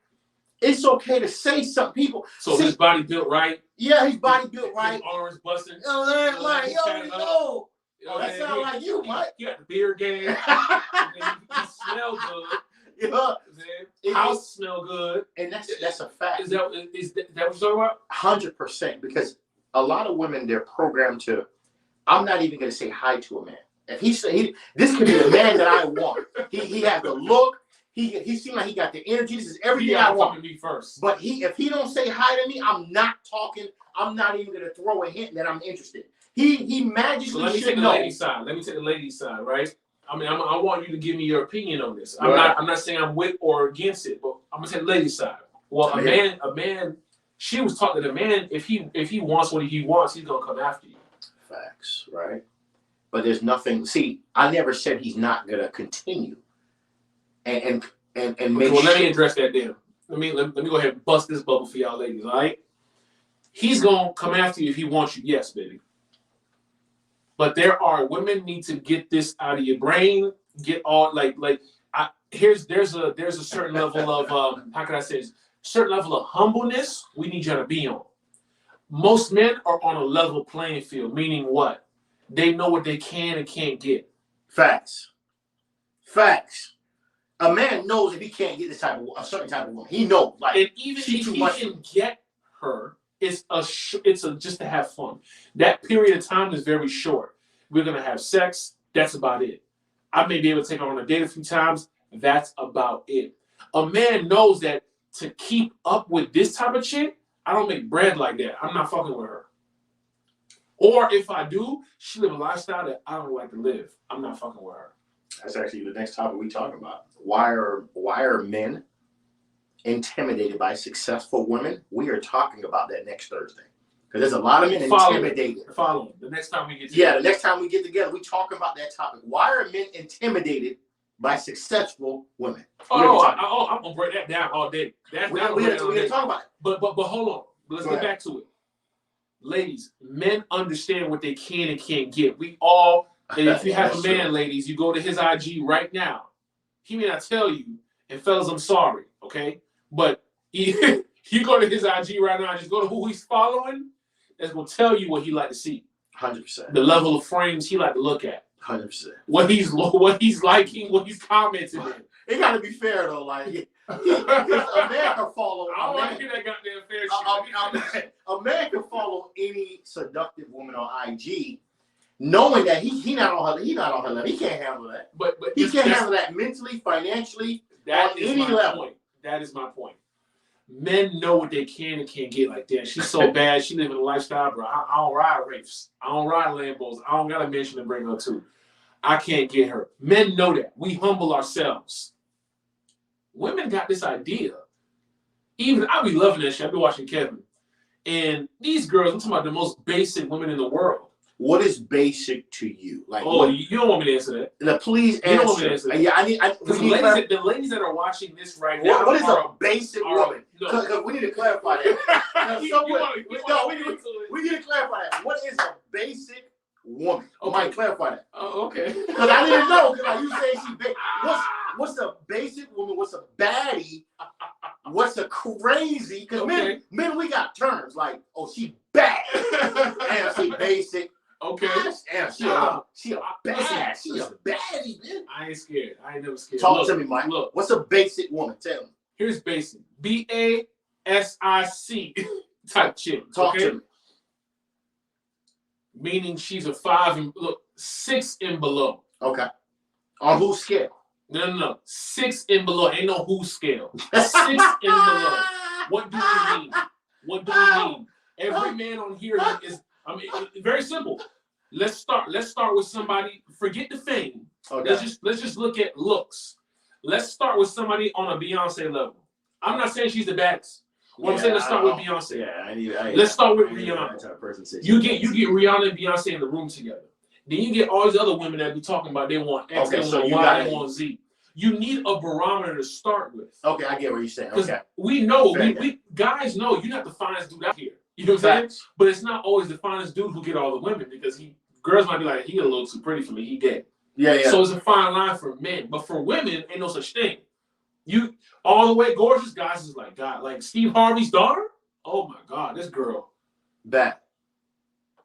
It's okay to say something.
So his body built right.
Yeah, his body built right.
His arms busting.
Like, yo, that sounds like you, Mike.
You got the beard game. You smell good.
Yeah.
House smell good.
And that's a fact.
Is that what you're talking about?
100%. Because a lot of women, they're programmed to, I'm not even going to say hi to a man. If this could be the man that I want. He has the look. He seemed like he got the energy. This is everything I want.
Me first.
But if he don't say hi to me, I'm not talking. I'm not even gonna throw a hint that I'm interested. He magically
so let me take the ladies' side. Let me take the ladies' side, right? I mean, I want you to give me your opinion on this. I'm not saying I'm with or against it, but I'm gonna take the ladies' side. Well, a man. She was taught that a man, if he wants what he wants, he's gonna come after you.
Facts, right? But there's nothing. See, I never said he's not gonna continue. And and
Okay,
make
well,
sure.
let me address that then. Let me go ahead and bust this bubble for y'all ladies, all right? He's gonna come after you if he wants you, yes, baby. But women need to get this out of your brain. Get all there's a certain level of how can I say this? Certain level of humbleness we need you to be on. Most men are on a level playing field, meaning what? They know what they can and can't get.
Facts. A man knows if he can't get a certain type of woman, he knows. Like,
and even if he can get her, it's just to have fun. That period of time is very short. We're gonna have sex. That's about it. I may be able to take her on a date a few times. That's about it. A man knows that to keep up with this type of chick, I don't make bread like that. I'm not fucking with her. Or if I do, she live a lifestyle that I don't like to live. I'm not fucking with her.
That's actually the next topic we talking about. Why are men intimidated by successful women? We are talking about that next Thursday. Because there's a lot of men intimidated.
Following. The next time we get together.
Yeah, the next time we get together, we talking about that topic. Why are men intimidated by successful women?
I'm gonna break that down all day. We're
gonna talk about it.
But hold on. Let's get back to it. Ladies, men understand what they can and can't get. We all, and if you have a man, true. Ladies, you go to his IG right now. He may not tell you, and fellas, I'm sorry, okay? But you go to his IG right now, just go to who he's following, that's gonna tell you what he like to see.
100%.
The level of frames he like to look at.
100%.
What he's liking, what he's commenting in.
It gotta be fair though, like a man can follow.
I don't want to hear that goddamn fair shit.
A man can follow any seductive woman on IG, knowing that he not on her level. He can't handle that.
But
he can't handle that mentally, financially,
that
on
is
any
my
level.
Point. That is my point. Men know what they can and can't get. Like, damn, she's so bad. She living a lifestyle, bro. I don't ride Wraiths. I don't ride Lambos. I don't got a mansion to bring her to. I can't get her. Men know that. We humble ourselves. Women got this idea. Even I be loving that shit. I be watching Kevin. And these girls, I'm talking about the most basic women in the world.
What is basic to you? Like,
you don't want me to answer that.
Please answer.
You don't want me to answer that.
Yeah,
the ladies that are watching this right now.
What is a basic woman? Because we need to clarify that.
We
need to clarify that. What is a basic woman?
Okay.
Might clarify that.
Oh, okay.
Because I need to know. Because like you say she basic. What's a basic woman? What's a baddie? What's a crazy? Because men, we got terms like, oh, she bad, and she basic.
Okay.
And she a bad. She a baddie, man.
I ain't scared. I ain't never scared.
Talk to me, Mike.
Look.
What's a basic woman? Tell me.
Here's basic. BASIC type chick.
Talk to me.
Meaning she's a 6 and below.
Okay. On whose scale?
No. 6 and below. Ain't no who scale. 6 and below. What do we mean? What do we mean? Every man on here is, very simple. Let's start with somebody. Forget the fame. Okay. Let's just look at looks. Let's start with somebody on a Beyonce level. I'm not saying she's the baddest. I'm saying let's start with Beyonce.
Yeah,
let's start with Rihanna. You get Rihanna and Beyonce in the room together. Then you get all these other women that be talking about they want X, they want Y, they want Z. You need a barometer to start with.
Okay, I get what you're saying. Okay.
We know, we guys know you're not the finest dude out here. You know what I'm saying? But it's not always the finest dude who get all the women because girls might be like, he a little too pretty for me, he gay.
Yeah.
So it's a fine line for men. But for women, ain't no such thing. You all the way gorgeous guys is like, God, like Steve Harvey's daughter? Oh my God, this girl.
Bad.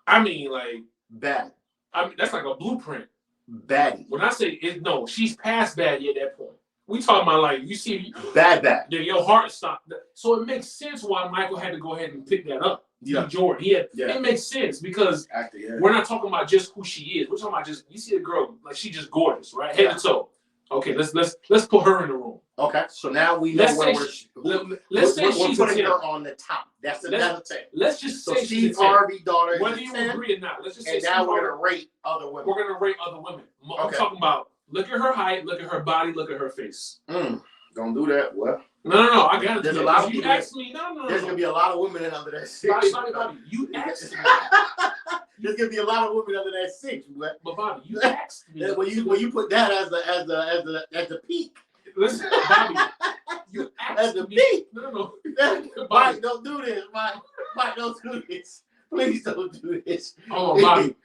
I mean, like.
Bad.
I mean, that's like a blueprint.
Baddie.
When I say it, no, she's past baddie at that point. We talking about like, you see.
Bad.
Yeah, your heart stopped. So it makes sense why Michael had to go ahead and pick that up. Yeah. Jordan. It makes sense because we're not talking about just who she is. We're talking about you see a girl, like she just gorgeous, right? Head to toe. Okay, let's put her in the room.
Okay, so now we know let's say she's putting her on the top. That's another thing.
Let's just say
Steve Harvey daughter.
Whether you agree or not, let's just say.
And now we're gonna rate other women.
We're gonna rate other women. I'm talking about look at her height, look at her body, look at her face.
Don't do that. Well,
no, I got it.
There's a lot of people.
You asked me. No.
There's gonna be a lot of women under that 6.
Bobby, you asked me.
There's gonna be a lot of women under that 6,
but Bobby, you asked me.
When you put that as the peak,
Listen, Bobby, you asked
the
me.
beat.
No.
Mike, don't do this. Mike, don't do this. Please don't do this.
Oh, Bobby.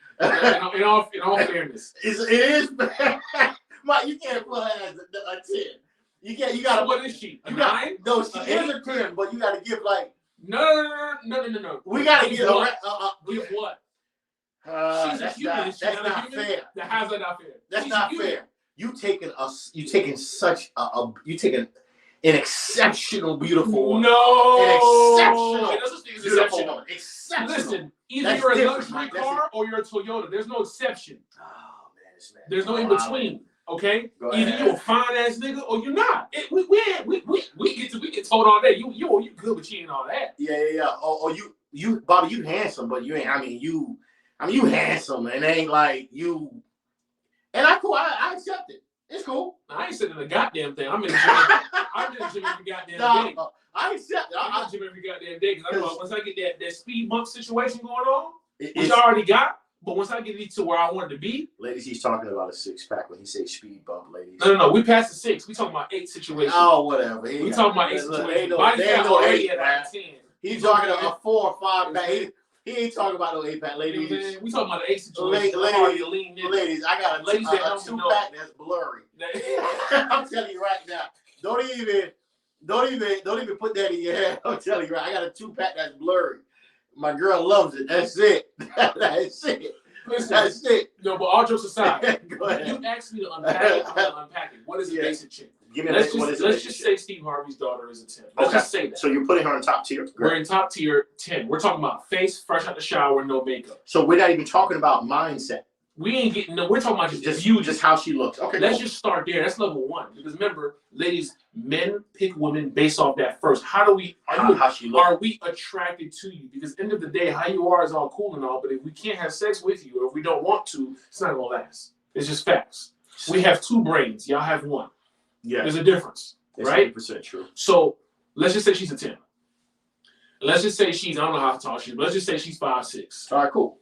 in all fairness,
it is bad. Mike, you can't put her as a 10. You can't. You gotta.
So what is she? A
You
9?
No, she is a 10, but you gotta give like.
No.
We gotta give
Give what? She's a
that's
human.
not, that's not fair.
How's that not fair?
That's not fair. You taking an exceptional beautiful woman.
No.
An exceptional
beautiful woman.
Exceptional.
Listen, either
That's
you're a
different,
luxury
Mike.
car or you're a Toyota. There's no exception.
Oh man, this man.
There's no in between. Okay,
Go
either
ahead.
you a fine ass nigga or you're not. We get told all day. You good, but you ain't all that.
Yeah. Or you, Bobby, you handsome, but you ain't. I mean, you handsome, and it ain't like you. And I accept it. It's cool.
I ain't sitting in the goddamn thing. I'm in the gym. I'm in the gym every goddamn day.
I accept it.
I'm in the gym every goddamn day because I know once I get that speed bump situation going on, which
it's,
I already got, but once I get it to where I want it to be.
Ladies, he's talking about a 6-pack when he says speed bump, ladies.
No. We passed the 6. We talking about 8 situations.
Oh, whatever.
We talking about 8 situations.
Body fat already
at like 10.
He's talking about a 4 or 5 pack. He ain't talking about no 8-pack, ladies.
You know we talking about the 8 situations.
Ladies, I got a 2-pack that's blurry. I'm telling you right now. Don't even put that in your head. I'm telling you right. I got a 2-pack that's blurry. My girl loves it. That's it. That's it.
Listen,
that's it.
No, but all jokes aside,
Go ahead.
You asked me to unpack it. I'm gonna unpack it. What is a basic chick? Let's just say Steve Harvey's daughter is a 10. Let's just say that.
So you're putting her in top tier?
We're in top tier 10. We're talking about face, fresh out the shower, no makeup.
So we're not even talking about mindset.
We ain't getting no. We're talking about just beauty,
just how she looks. Okay,
let's just start there. That's level 1. Because remember, ladies, men pick women based off that first. How we attracted to you? Because end of the day, how you are is all cool and all, but if we can't have sex with you or if we don't want to, it's not gonna last. It's just facts. We have 2 brains. Y'all have 1.
Yeah,
there's a difference,
that's
right?
100% true.
So let's just say she's a 10. Let's just say I don't know how tall she is, but let's just say she's 5'6".
All right, cool.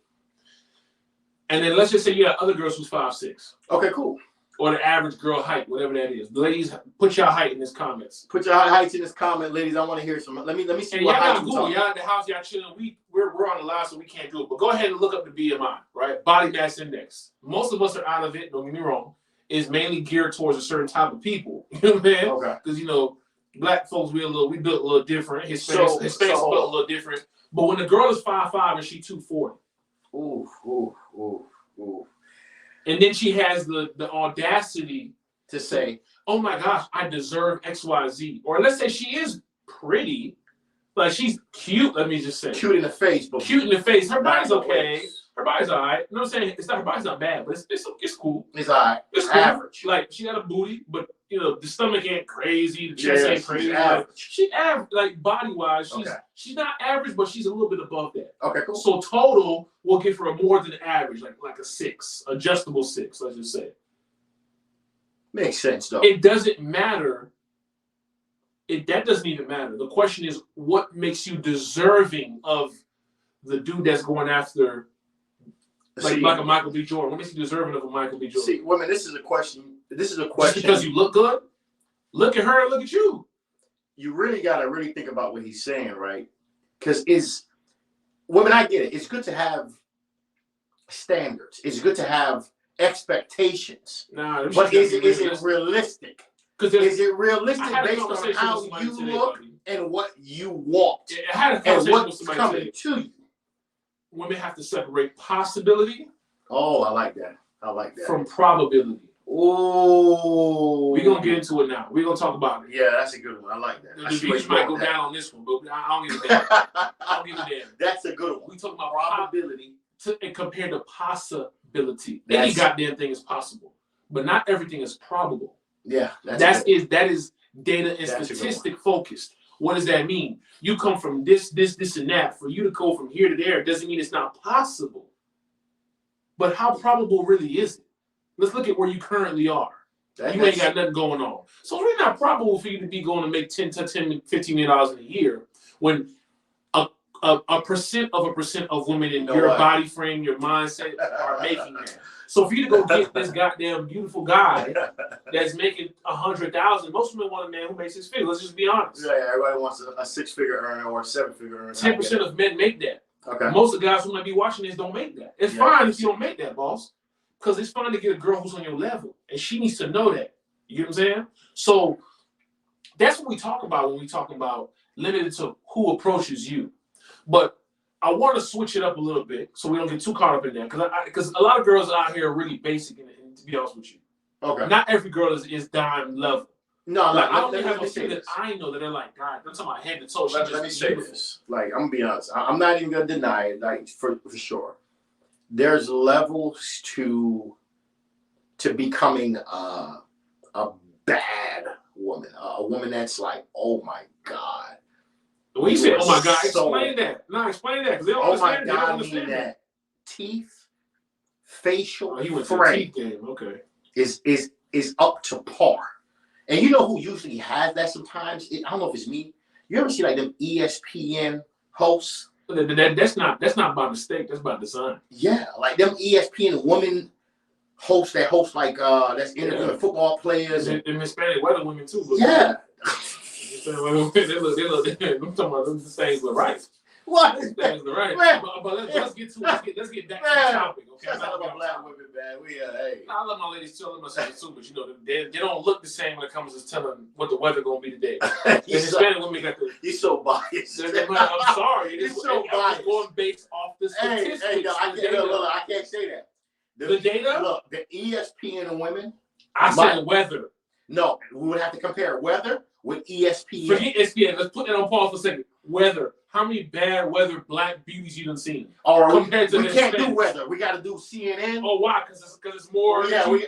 And then let's just say you got other girls who's 5'6".
Okay, cool.
Or the average girl height, whatever that is. Ladies, put your height in the comments.
Put your heights in this comment, ladies. I want to hear some. Let me see
and
what
y'all
height
gotta Google. Y'all at the house, y'all chilling. We're on the live, so we can't do it. But go ahead and look up the BMI, right? Body mass index. Most of us are out of it. Don't get me wrong. It's mainly geared towards a certain type of people. You know what I'm saying? Okay. Because black folks we built a little different. Hispanics built a little different. But when the girl is 5'5" and she 240.
Ooh.
And then she has the audacity
to say,
oh my gosh, I deserve XYZ. Or let's say she is pretty, like she's cute, let me just say.
Cute in the face. But
cute in the face. Her body's okay. Her body's all right. You know what I'm saying? Her body's not bad, but it's cool.
It's all right.
It's cool.
Average.
Like, she got a booty, but, the stomach ain't crazy. The chest ain't crazy. She average, like, body-wise. She's not average, but she's a little bit above that.
Okay, cool.
So total, we'll give her a more than average, like a 6. Adjustable 6, let's just say.
Makes sense, though.
It doesn't matter. That doesn't even matter. The question is, what makes you deserving of the dude that's going after, like a Michael B. Jordan? What makes you deserving of a Michael B. Jordan?
See, women, this is a question. Just
because you look good? Look at her and look at you.
You really got to think about what he's saying, right? Because women, I get it. It's good to have standards. It's good to have expectations. But is it realistic? Is it realistic based on how you look and what you want and what's coming to you?
Women have to separate possibility.
Oh, I like that.
From probability.
Oh,
we're gonna get into it now. We're gonna talk about it.
Yeah, that's a good one. I like that.
The views might go down on this one, but I don't give a damn. I don't give a damn.
That's a good one.
We talk about probability and compared to possibility. Any goddamn thing is possible, but not everything is probable.
Yeah,
that is data and statistic focused. What does that mean? You come from this, and that. For you to go from here to there doesn't mean it's not possible. But how probable really is it? Let's look at where you currently are. You ain't got nothing going on. So it's really not probable for you to be going to make $10 to $15 million a year when a a percent of women in your body frame, your mindset are making that. So for you to go get this goddamn beautiful guy that's making 100,000, most women want a man who makes 6 figures. Let's just be honest.
Yeah, everybody wants a 6-figure earner or a 7-figure earner.
10% of men make that.
Okay.
Most of the guys who might be watching this don't make that. It's fine if you don't make that, boss, because it's fine to get a girl who's on your level, and she needs to know that. You get what I'm saying? So that's what we talk about when we talk about limited to who approaches you. But I want to switch it up a little bit so we don't get too caught up in that, because a lot of girls out here are really basic, and to be honest with you,
okay,
not every girl is dime level.
No,
like, I don't even have a few that I know that they're like, God, I'm talking about head to toe.
Let me say this. Like, I'm gonna be honest. I'm not even gonna deny it. Like, for sure, there's levels to becoming a bad woman, a woman that's like, oh my God.
When you say, oh my God, explain that. No, explain that, because they don't understand.
Oh my God,
I mean
that teeth, facial
he went
frame
to the teeth game. Okay.
is up to par. And you know who usually has that sometimes? I don't know if it's me. You ever see like them ESPN hosts?
That's not by mistake. That's by design.
Yeah, like them ESPN women hosts that host like that's interviewing football players
and Hispanic weather women too.
Yeah.
They look. I'm talking about them things look right.
What?
Things look right. But let's get back to the topic. Okay.
That's not about black women, man. Hey.
I love my ladies too. I love myself too. But you know, they don't look the same when it comes to telling what the weather gonna be today. The Hispanic women got the.
You're so biased.
I'm sorry.
You're so biased.
Going based off the statistics.
Hey, no, I can't say that.
The data.
Look, the ESPN women.
I said weather.
No, we would have to compare weather with ESPN.
Forget ESPN. Let's put that on pause for a second. Weather. How many bad weather black beauties you done seen?
Or we can't do weather. We got to do CNN.
Oh, why? Because it's more.
Yeah, we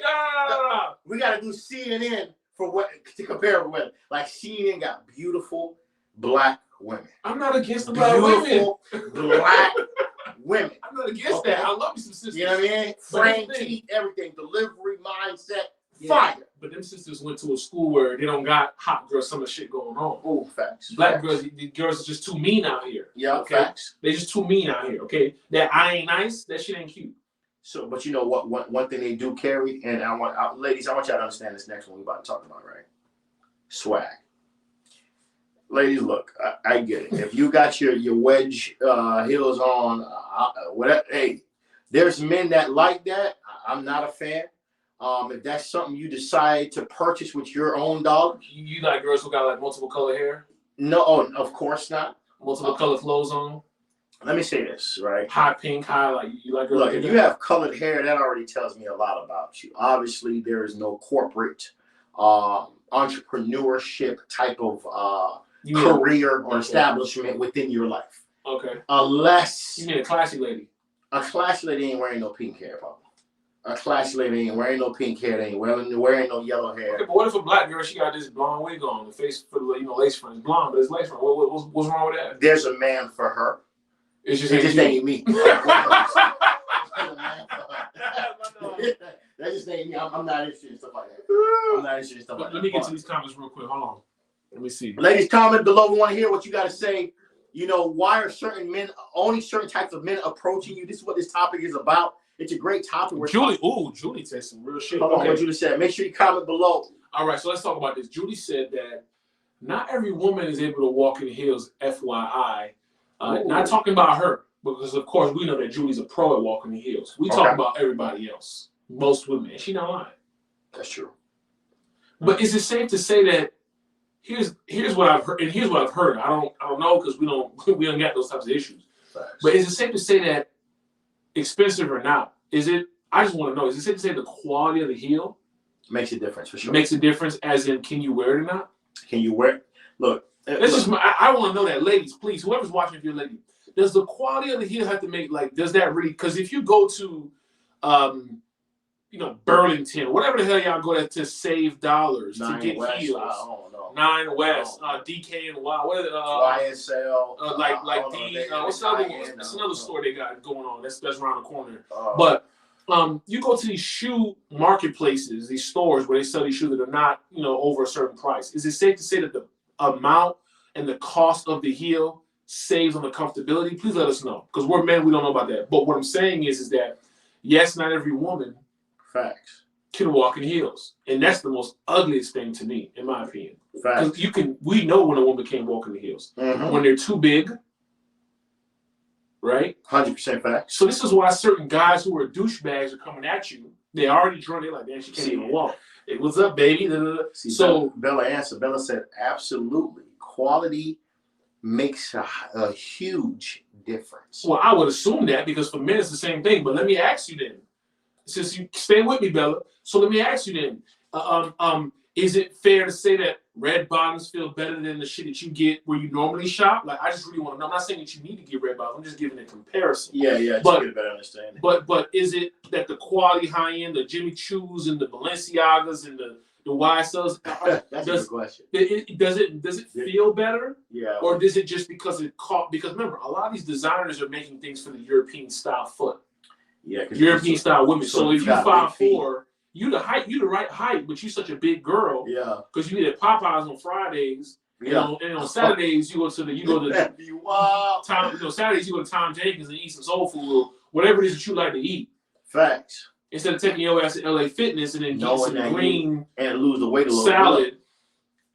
got to do CNN for what to compare with weather. Like CNN got beautiful black women.
I'm not against the black women.
Beautiful black women.
I'm not against that. I love you some sisters.
You know what I mean? Frame, teeth, everything, delivery, mindset. Fire.
But them sisters went to a school where they don't got hot girl summer shit going on.
Oh, facts.
Black girls, the girls are just too mean out here.
Yeah,
okay?
Facts.
They just too mean out here, okay? That I ain't nice, that shit ain't cute.
So, but you know what? One thing they do carry, and ladies, I want y'all to understand this next one we're about to talk about, right? Swag. Ladies, look, I get it. If you got your wedge heels on, whatever, hey, there's men that like that. I'm not a fan. If that's something you decide to purchase with your own dollar.
You like girls who got like multiple color hair?
No, of course not.
Multiple color clothes on?
Let me say this, right?
High pink, like you like girls.
Look, if you have colored hair, that already tells me a lot about you. Obviously, there is no corporate entrepreneurship type of career or establishment within your life.
Okay.
Unless
you mean a classy lady.
A classy lady ain't wearing no pink hair, probably. A classy lady ain't wearing no pink hair, they ain't wearing no yellow hair.
Okay, but what if a black girl, she got this blonde wig on, the face for the lace front is blonde, but it's lace front. What's wrong with that?
There's a man for her.
It just
ain't me. That just ain't me. I'm not interested in stuff like that.
Let me get to these comments real quick. Hold on. Let me see.
Ladies, comment below. We want to hear what you got to say. You know, why are only certain types of men approaching you? This is what this topic is about. It's a great topic.
Julie said some real shit.
Hold on, what Julie said. Make sure you comment below.
All right, so let's talk about this. Julie said that not every woman is able to walk in heels, FYI. Not talking about her, because of course we know that Julie's a pro at walking in heels. We talk about everybody else, most women, and she's not lying.
That's true.
But is it safe to say that here's what I've heard, and here's what I've heard. I don't know because we don't get those types of issues.
Facts.
But is it safe to say that, expensive or not, I just want to know, is it safe to say the quality of the heel
makes a difference for sure?
Makes a difference, as in, can you wear it or not?
Can you wear it? Look,
I want to know that, ladies, please, whoever's watching, if you're a lady, does the quality of the heel have to make, like, does that really, because if you go to, Burlington, whatever the hell y'all go to save dollars to get heels.
I don't know.
9 West, DK and Y, what
YSL,
what's the other one? That's another store they got going on. That's around the corner. But you go to these shoe marketplaces, these stores where they sell these shoes that are not, over a certain price. Is it safe to say that the amount and the cost of the heel saves on the comfortability, please let us know. Because we're men, we don't know about that. But what I'm saying is that, yes, not every woman
Facts.
can walk in heels. And that's the most ugliest thing to me, in my opinion.
Facts.
Because we know when a woman can't walk in the heels.
Mm-hmm.
When they're too big, right?
100% facts.
So this is why certain guys who are douchebags are coming at you. They already drunk. They're like, man, she can't even walk. Hey, what's up, baby?
See,
so
Bella answered. Bella said, absolutely. Quality makes a huge difference.
Well, I would assume that because for men it's the same thing. But let me ask you then, since you stay with me, Bella. So let me ask you then, is it fair to say that red bottoms feel better than the shit that you get where you normally shop? Like, I just really want to know. I'm not saying that you need to get red bottoms. I'm just giving a comparison.
Yeah, just get a better understanding.
But is it that the quality high end, the Jimmy Choos and the Balenciagas and the YSLs?
That's a good question.
Does it feel better?
Yeah.
Or does it just because it caught? Because remember, a lot of these designers are making things for the European style foot.
Yeah.
European style women. So if you 5'4", you the right height, but you such a big girl.
Yeah.
Because you eat at Popeyes on Fridays.
Yeah.
And on Saturdays you go to Saturdays you go to Tom Jenkins and eat some soul food or whatever it is that you like to eat.
Facts.
Instead of taking your ass to LA Fitness and then get some green
and lose the weight a little
salad.
bit.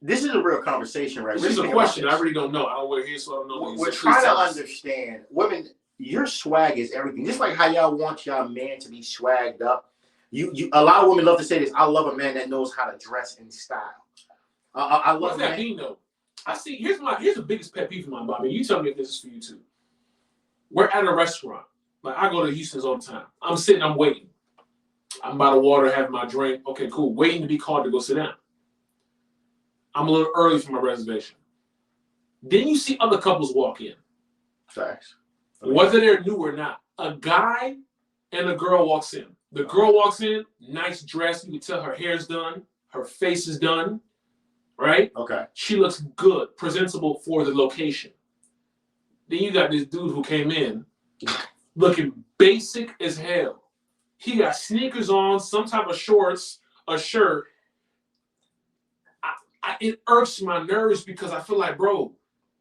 This is a real conversation, right?
This is a question. I really don't know. I don't wear hair, so I don't know.
We're trying to understand, women. Your swag is everything. Just like how y'all want y'all man to be swagged up. You a lot of women love to say this. I love a man that knows how to dress in style. I love.
What does that mean, though? I see. Here's the biggest pet peeve of mine, Bobby. You tell me if this is for you too. We're at a restaurant. Like I go to Houston's all the time. I'm sitting. I'm waiting. I'm by the water, having my drink. Okay, cool. Waiting to be called to go sit down. I'm a little early for my reservation. Then you see other couples walk in.
Facts.
Whether they're new or not, a guy and a girl walks in. The girl walks in, nice dress. You can tell her hair's done, her face is done, right?
Okay.
She looks good, presentable for the location. Then you got this dude who came in looking basic as hell. He got sneakers on, some type of shorts, a shirt. It irks my nerves because I feel like, bro,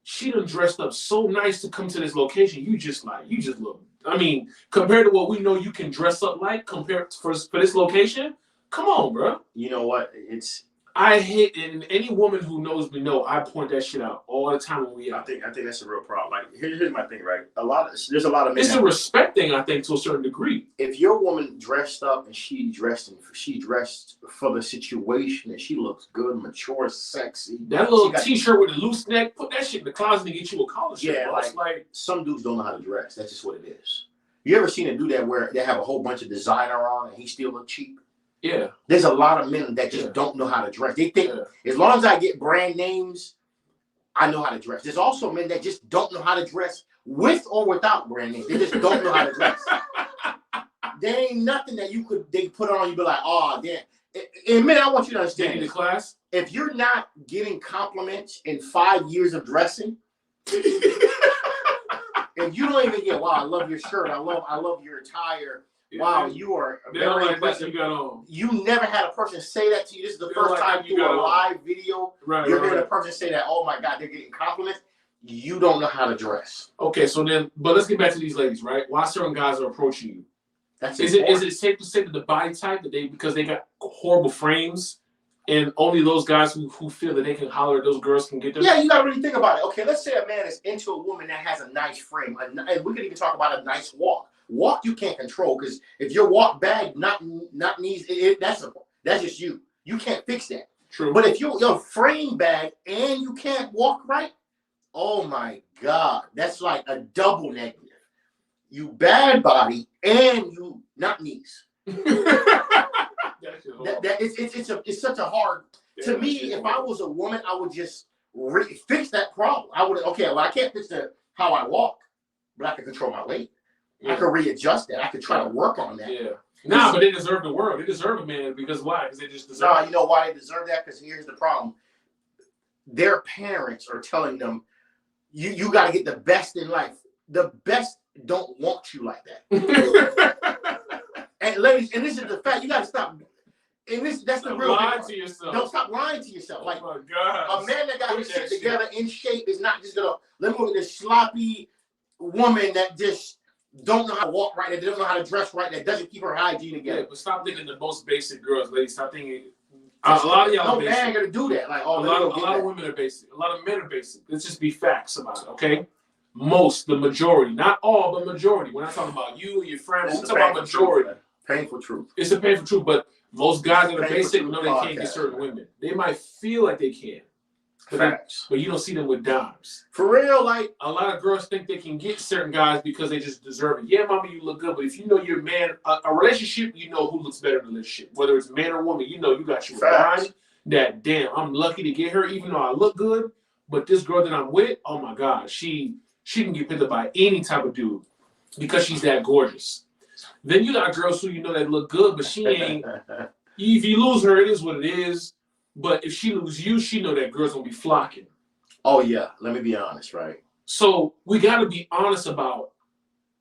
she done dressed up so nice to come to this location. You just look. I mean, compared to what we know you can dress up like, compared for this location, come on, bro.
You know what?
I hate, and any woman who knows me know I point that shit out all the time when we out.
I think that's a real problem. Like here's my thing, right? There's a lot of men.
It's a respect thing, I think, to a certain degree.
If your woman dressed up and she dressed for the situation and she looks good, mature, sexy.
That little t-shirt with a loose neck, put that shit in the closet and get you a collar shirt.
Yeah, like some dudes don't know how to dress. That's just what it is. You ever seen a dude that where they have a whole bunch of designer on and he still look cheap?
Yeah.
There's a lot of men that just don't know how to dress. They think as long as I get brand names, I know how to dress. There's also men that just don't know how to dress with or without brand names. They just don't know how to dress. There ain't nothing that they put on you be like, oh damn. And men, I want you to understand.
Taking the class.
If you're not getting compliments in 5 years of dressing, and you don't even get, wow, I love your shirt, I love your attire. Wow, you are very impressive. You never had a person say that to you. This is the first time you do a live video. You're hearing a person say that, oh my God, they're getting compliments. You don't know how to dress.
Okay, so then, but let's get back to these ladies, right? Why certain guys are approaching you? Is it safe to say that the body type that because they got horrible frames and only those guys who feel that they can holler at those girls can get them?
Yeah, you gotta really think about it. Okay, let's say a man is into a woman that has a nice frame, and we could even talk about a nice walk. Walk you can't control because if your walk bad, not knees, that's just you. You can't fix that.
True.
But if your frame bad and you can't walk right, oh my God, that's like a double negative. You bad body and you not knees. It's such a hard. To me, if I was a woman, I would just fix that problem. I would I can't fix how I walk, but I can control my weight. Yeah. I could readjust that. I could try to work on that.
Yeah. Nah, but they deserve the world. They deserve a man because why? Because they just deserve.
Nah, you know why they deserve that? Because here's the problem. Their parents are telling them, you got to get the best in life. The best don't want you like that. And ladies, and this is the fact. You got to stop. And that's the
Stop
real
lying
thing.
to yourself.
Don't stop lying to yourself. Like,
oh my God.
a man that got
Quit
his
that
shit
shit.
together in shape is not just gonna let me look at this sloppy woman that just don't know how to walk right, that don't know how to dress right, that doesn't keep her hygiene together.
Yeah, but stop thinking the most basic girls, ladies. Stop thinking. A lot of y'all
no
are basic.
man gonna do that. Like, oh,
a lot of women are basic. A lot of men are basic. Let's just be facts about it, okay? The majority, not all, but majority. We're not talking about you or your friends. We're talking about majority.
Painful truth.
It's a painful truth, but most guys that are basic know they can't
podcast,
get certain women. They might feel like they can, but you don't see them with dimes.
For real, like
a lot of girls think they can get certain guys because they just deserve it. Yeah, mama, you look good, but if you know your man, a relationship, you know who looks better in a relationship. Whether it's man or woman, you know you got your dime. That damn, I'm lucky to get her, even though I look good. But this girl that I'm with, oh my God, she can get picked up by any type of dude because she's that gorgeous. Then you got girls who you know that look good, but she ain't. If you lose her, it is what it is. But if she lose you, she know that girl's gonna be flocking.
Oh yeah, let me be honest, right?
So we got to be honest about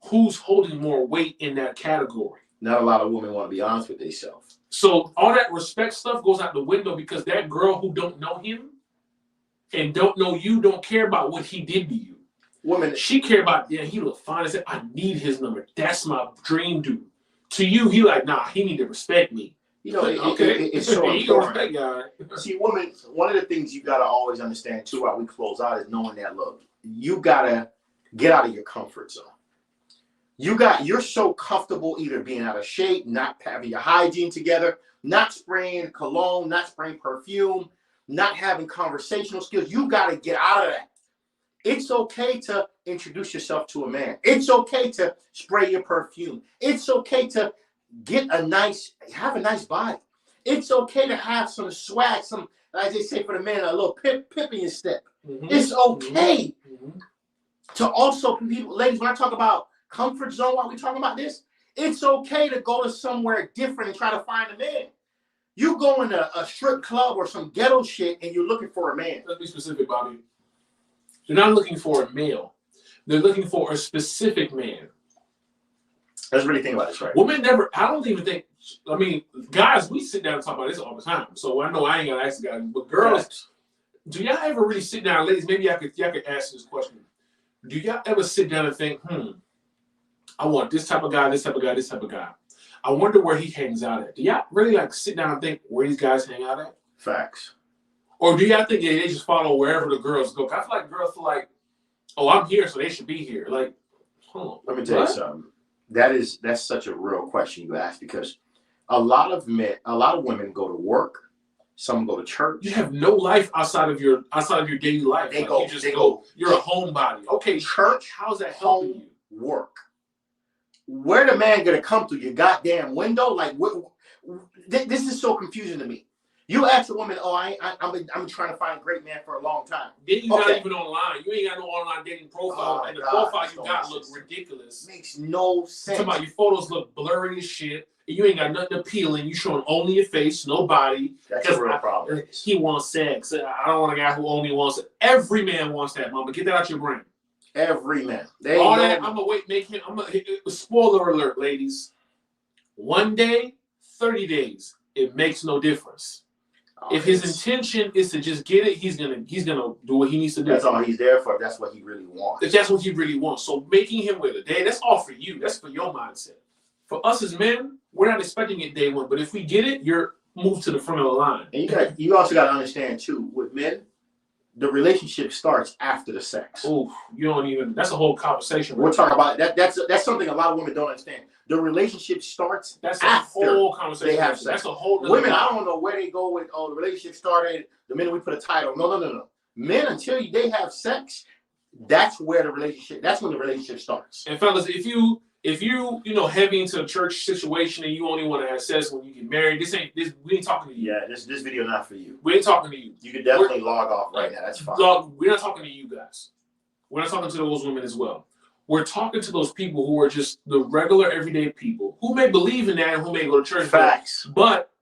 who's holding more weight in that category.
Not a lot of women want to be honest with themselves.
So all that respect stuff goes out the window because that girl who don't know him and don't know you don't care about what he did to you.
Women,
she care about, yeah, he look fine. I said, I need his number. That's my dream dude. To you, he like, nah, he need to respect me.
You know, it's so important. See, women, one of the things you got to always understand too while we close out is knowing that, look, you got to get out of your comfort zone. You're so comfortable either being out of shape, not having your hygiene together, not spraying cologne, not spraying perfume, not having conversational skills. You got to get out of that. It's okay to introduce yourself to a man. It's okay to spray your perfume. It's okay to have a nice body. It's okay to have some swag, some, as they say for the man, a little pip in your step. Mm-hmm. It's okay to also, people, ladies, when I talk about comfort zone while we talking about this, it's okay to go to somewhere different and try to find a man. You go in a strip club or some ghetto shit and you're looking for a man.
Let's be specific, Bobby. They're not looking for a male. They're looking for a specific man.
Let's really think about this, right?
Women never, I don't even think, I mean, guys, we sit down and talk about this all the time. So I know I ain't got to ask the guys, but girls, do y'all ever really sit down, ladies, maybe y'all could ask this question. Do y'all ever sit down and think, I want this type of guy, this type of guy, this type of guy. I wonder where he hangs out at. Do y'all really like sit down and think where these guys hang out at?
Facts. Or
do y'all think they just follow wherever the girls go? I feel like girls feel like, oh, I'm here, so they should be here. Like, hold on.
Let me tell you something. That's such a real question you ask because a lot of women go to work, some go to church.
You have no life outside of your daily life.
They
go. You're a homebody. Okay, church. How's that helping you?
Work. Where the man gonna come through your goddamn window? Like, this is so confusing to me. You ask a woman, oh, I'm trying to find a great man for a long time.
Then you're not even online. You ain't got no online dating profile. And the profile you got looks ridiculous.
Makes no sense.
Talking about your photos look blurry as shit. And you ain't got nothing appealing. You showing only your face, no body.
That's a real problem.
He wants sex. I don't want a guy who only wants it. Every man wants that, mama. Get that out your brain.
Every man.
All that, I'm going to spoiler alert, ladies. 1 day, 30 days. It makes no difference. If his intention is to just get it, he's gonna do what he needs to do.
That's all he's there for. That's what he really wants.
If that's what he really wants. So making him wait a day, that's all for you. That's for your mindset. For us as men, we're not expecting it day one. But if we get it, you're moved to the front of the line.
And you also got to understand too, with men, the relationship starts after the sex.
Oh, that's a whole conversation.
We're talking about that. That's something a lot of women don't understand. The relationship starts after
whole conversation.
They have sex.
That's a whole
women, I don't know where they go with, the relationship started the minute we put a title. No. Men, until they have sex, that's when the relationship starts.
And fellas, if you heavy into a church situation and you only want to have sex when you get married, we ain't talking to you.
Yeah, this video not for you.
We ain't talking to you.
You can definitely log off right now. That's fine.
We're not talking to you guys. We're not talking to those women as well. We're talking to those people who are just the regular everyday people who may believe in that and who may go to church.
Facts.
But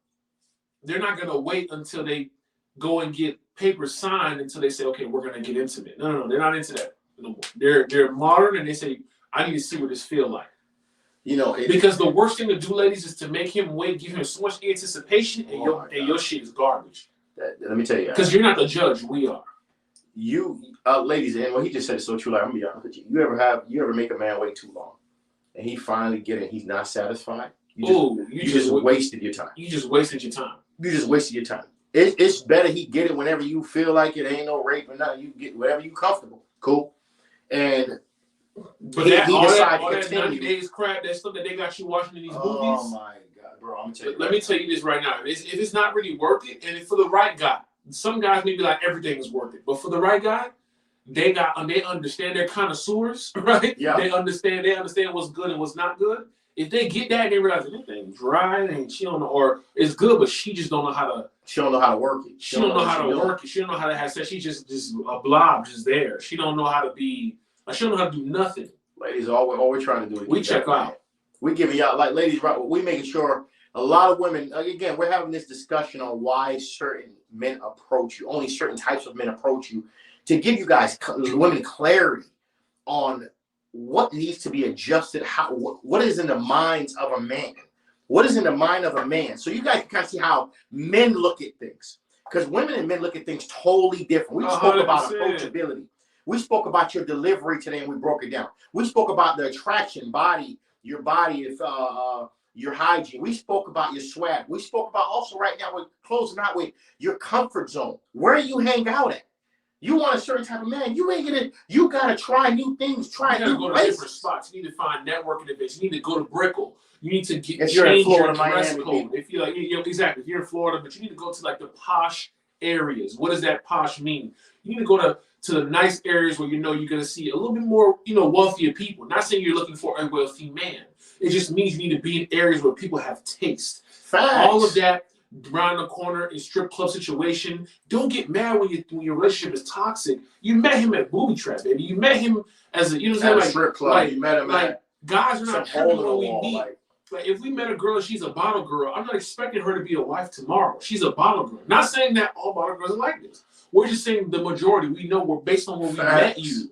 they're not going to wait until they go and get papers signed until they say, okay, we're going to get intimate. No, they're not into that no more. They're modern and they say, I need to see what this feel like.
You know,
because the worst thing to do, ladies, is to make him wait, give him so much anticipation, and your shit is garbage.
Let me tell you,
because you're not the judge, we are.
You, ladies, and what he just said is so true. Like, I'm gonna be honest with you. You ever make a man wait too long, and he finally get it, he's not satisfied? You just wasted your time.
You just wasted your time.
You just wasted your time. It's better he get it whenever you feel like it. Ain't no rape or nothing. You get whatever you comfortable. Cool. And
but he all that 90 days crap, that stuff that they got you watching in these movies. Oh
my God, bro! I'm gonna tell you.
Let me tell you this right now. If it's not really worth it, and for the right guy, some guys may be like everything is worth it, but for the right guy, they understand they're connoisseurs, right?
Yeah.
They understand what's good and what's not good. If they get that, they realize this thing dry and she don't know, or it's good, but she just don't know how to.
She don't know how to work it.
She don't know how to work it. She don't know how to have sex. She's just a blob, just there. She don't know how to be. She don't know how to do nothing.
Ladies, all we're trying to do is
we check out.
We giving y'all, like, ladies, right? We making sure a lot of women. Again, we're having this discussion on why certain men approach you. Only certain types of men approach you, to give you guys, women, clarity on what needs to be adjusted. What is in the minds of a man? What is in the mind of a man? So you guys can kind of see how men look at things, because women and men look at things totally different. We spoke about approachability. We spoke about your delivery today, and we broke it down. We spoke about the attraction, your body, your hygiene. We spoke about your swag. We spoke about also right now, we're closing out with your comfort zone. Where you hang out at. You want a certain type of man. You gotta try new things, try new
go
places.
To different spots. You need to find networking events. You need to go to Brickell. You need to change
Florida,
your dress code. If you're like, exactly, if you're in Florida, but you need to go to like the posh areas. What does that posh mean? You need to go to the nice areas where you're going to see a little bit more, wealthier people. Not saying you're looking for a wealthy man. It just means you need to be in areas where people have taste.
Facts.
All of that around the corner in strip club situation. Don't get mad when your relationship is toxic. You met him at booby trap, baby. You met him as a
strip club. You met him at
guys are not tripping when we meet. Like if we met a girl and she's a bottle girl, I'm not expecting her to be a wife tomorrow. She's a bottle girl. Not saying that all bottle girls are like this. We're just saying the majority. We know we're based on where we met you.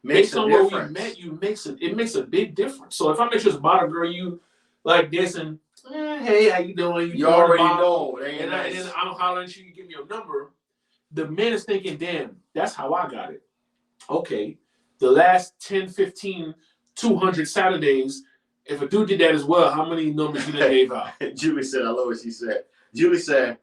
Based on where we met you, it makes a big difference. So if I make you as a bottle girl, you like this and hey, how you doing?
You already know.
And I'm hollering at you, you give me your number. The man is thinking, damn, that's how I got it. Okay. The last 10, 15, 200 Saturdays, if a dude did that as well, how many numbers you done gave out?
Julie said, I love what she said. Julie said,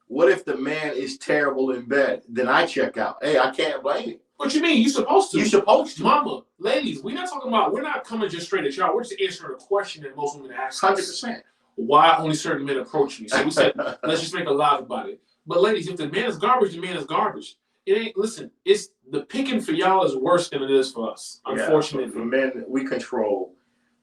what if the man is terrible in bed? Then I check out. Hey, I can't blame you.
What you mean? You're supposed to.
You're supposed to.
Mama, ladies, we're not coming just straight at y'all. We're just answering a question that most women ask.
100%.
Why only certain men approach me? So we said, let's just make a lot about it. But ladies, if the man is garbage, the man is garbage. It ain't, listen, it's the picking for y'all is worse than it is for us. Unfortunately.
Yeah, for men, we control.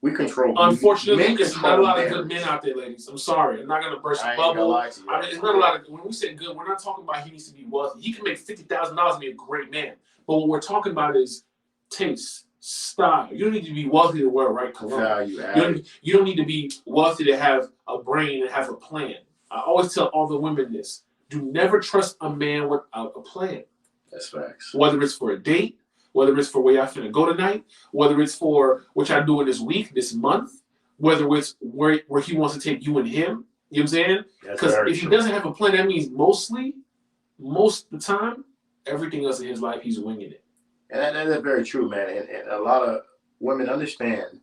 Unfortunately, there's not a lot of good men out there, ladies. I'm sorry. I'm not going to burst the bubble. It's not a lot of, when we say good, we're not talking about he needs to be wealthy. He can make $50,000 and be a great man. But what we're talking about is taste, style. You don't need to be wealthy to wear right cologne. You don't need to be wealthy to have a brain and have a plan. I always tell all the women this. Do never trust a man without a plan.
That's facts.
Whether it's for a date, whether it's for where y'all finna go tonight, whether it's for what y'all doing this week, this month, whether it's where he wants to take you and him. You know what I'm saying? Because if he doesn't have a plan, that means most of the time, everything else in his life, he's winging it.
And that's very true, man. And a lot of women understand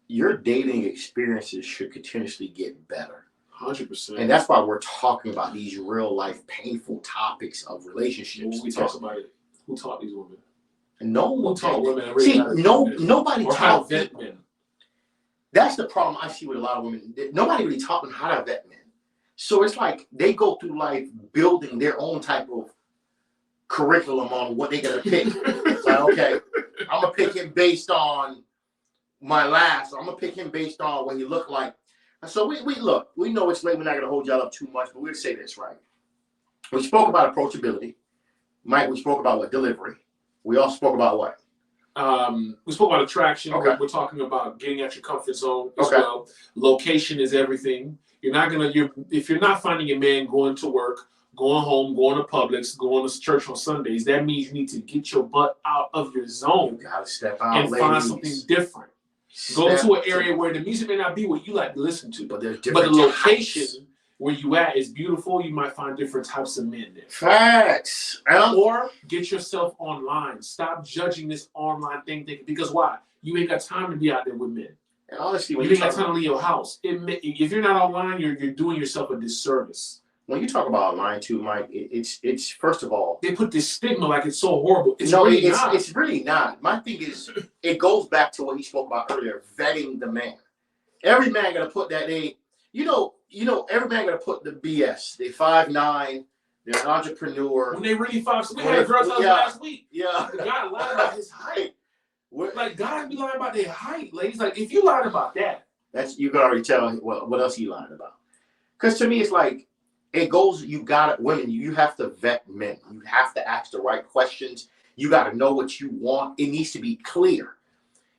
your dating experiences should continuously get better.
100%.
And that's why we're talking about these real life painful topics of relationships.
When we talk about it, who taught these women?
No one
taught women.
See, nobody taught
vet men.
That's the problem I see with a lot of women. Nobody really taught them how to vet men. So it's like they go through life building their own type of curriculum on what they're gonna pick. It's like, okay, I'm gonna pick him based on my last. Or I'm gonna pick him based on what he looked like. And so we look. We know it's late. We're not gonna hold y'all up too much, but we'll say this right. We spoke about approachability. Mike, we spoke about what? Delivery. We also spoke about what?
We spoke about attraction.
Okay.
We're talking about getting out your comfort zone as well. Location is everything. If you're not finding a man going to work, going home, going to Publix, going to church on Sundays, that means you need to get your butt out of your zone.
You gotta step out,
and find something different. Go to an area where the music may not be what you like to listen to,
but there's
the
different
location
types.
where you at is beautiful. You might find different types of men there.
Facts.
Or get yourself online. Stop judging this online thing because why? You ain't got time to be out there with men.
And honestly,
you ain't got time to leave your house. If you're not online, you're doing yourself a disservice.
When you talk about online too, Mike, it's first of all,
they put this stigma like it's so horrible. It's not.
It's really not. My thing is, it goes back to what he spoke about earlier: vetting the man. Every man gonna put that every man gonna put the BS. They 5'9", they're an entrepreneur.
When they really 5'6", we had a girl tell us last week.
Yeah,
the guy lied about his height. Like guys be lying about their height, ladies. Like if you lied about that,
you can already tell what else he lied about. Because to me, it's like. It goes, women, you have to vet men. You have to ask the right questions. You got to know what you want. It needs to be clear.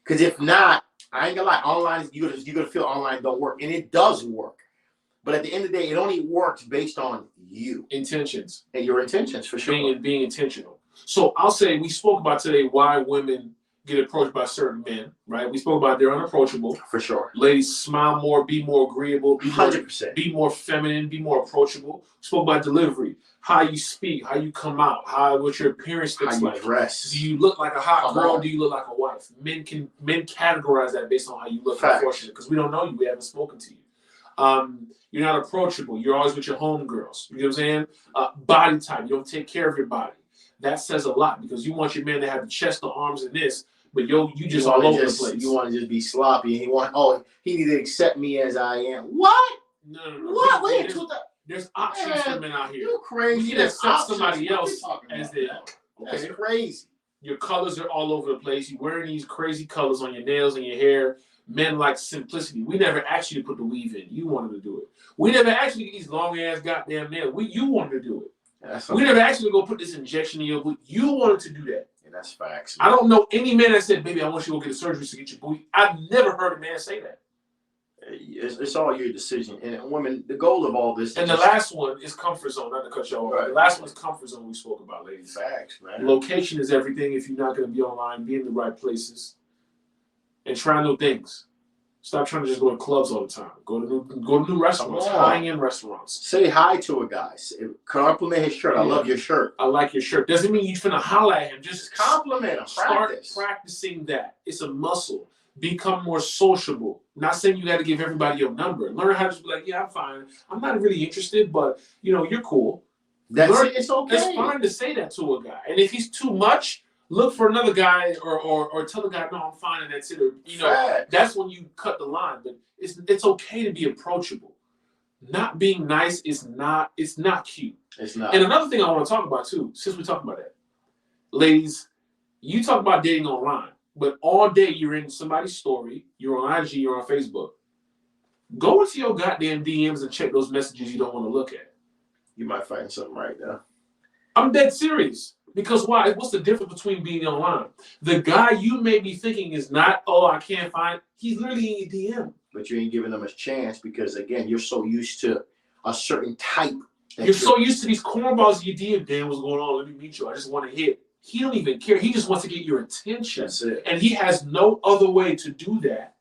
Because if not, I ain't gonna lie, online, you're gonna feel online don't work. And it does work. But at the end of the day, it only works based on you.
Intentions.
And your intentions, for sure.
Being intentional. So I'll say we spoke about today why women get approached by certain men, right? We spoke about they're unapproachable.
For sure.
Ladies, smile more, be more agreeable,
100%.
Be more feminine, be more approachable. We spoke about delivery, how you speak, how you come out, what your appearance looks like.
How you dress.
Do you look like a hot girl? Do you look like a wife? Men categorize that based on how you look, unfortunately, because we don't know you. We haven't spoken to you. You're not approachable. You're always with your homegirls. You know what I'm saying? Body type. You don't take care of your body. That says a lot because you want your man to have the chest, the arms, and this. But you just all over the place.
You want to just be sloppy. And he need to accept me as I am. What?
No.
What?
There's options for men out here.
You're crazy.
You need to accept somebody else as they are.
Okay? That's crazy.
Your colors are all over the place. You're wearing these crazy colors on your nails and your hair. Men like simplicity. We never asked you to put the weave in. You wanted to do it. We never asked you to get these long ass goddamn nails. You wanted to do it. We never asked you to go put this injection in your booty. You wanted to do that.
And that's facts.
I don't know any man that said, baby, I want you to go get a surgery to get your booty. I've never heard a man say that.
It's all your decision. And women, the goal of all this.
And the last one is comfort zone. Not to cut you off. Right. The last one is comfort zone we spoke about, ladies.
Facts, man.
Location is everything. If you're not going to be online, be in the right places. And try new things. Stop trying to just go to clubs all the time. Go to new restaurants, high-end restaurants.
Say hi to a guy. Compliment his shirt. I love your shirt.
I like your shirt. Doesn't mean you're finna holler at him. Just
compliment him.
Start practicing that. It's a muscle. Become more sociable. Not saying you got to give everybody your number. Learn how to just be like, yeah, I'm fine. I'm not really interested, but you're cool.
It's okay.
It's fine to say that to a guy. And if he's too much, look for another guy or tell the guy, no, I'm fine, and that's it. Or, that's when you cut the line. But it's okay to be approachable. Not being nice it's not cute.
It's not.
And another thing I want to talk about too, since we talk about that, ladies, you talk about dating online, but all day you're in somebody's story, you're on IG, you're on Facebook. Go into your goddamn DMs and check those messages you don't want to look at.
You might find something right now.
I'm dead serious. Because why? What's the difference between being online? The guy you may be thinking is not, I can't find. He's literally in your DM.
But you ain't giving them a chance because, again, you're so used to a certain type.
You're so used to these cornballs in your DM. Damn, what's going on? Let me meet you. I just want to hit. He don't even care. He just wants to get your attention.
That's it.
And he has no other way to do that.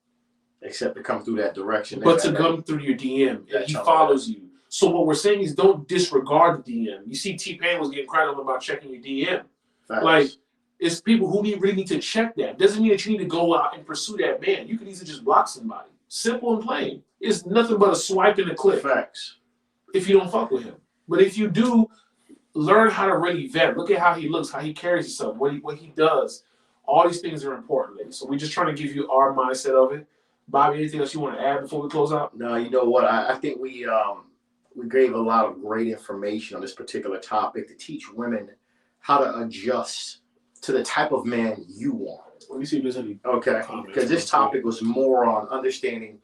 Except to come through that direction.
But to come through your DM. And he follows you. So what we're saying is don't disregard the DM. You see T-Pain was getting cried on about checking your DM.
Facts.
Like, it's people who really need to check that. Doesn't mean that you need to go out and pursue that man. You can easily just block somebody. Simple and plain. It's nothing but a swipe and a click.
Facts.
If you don't fuck with him. But if you do, learn how to really vet. Look at how he looks, how he carries himself, what he does. All these things are important, ladies. So we're just trying to give you our mindset of it. Bobby, anything else you want to add before we close out?
No, you know what? I think we gave a lot of great information on this particular topic to teach women how to adjust to the type of man you want.
Let me see if there's any.
Okay, because this topic was more on understanding,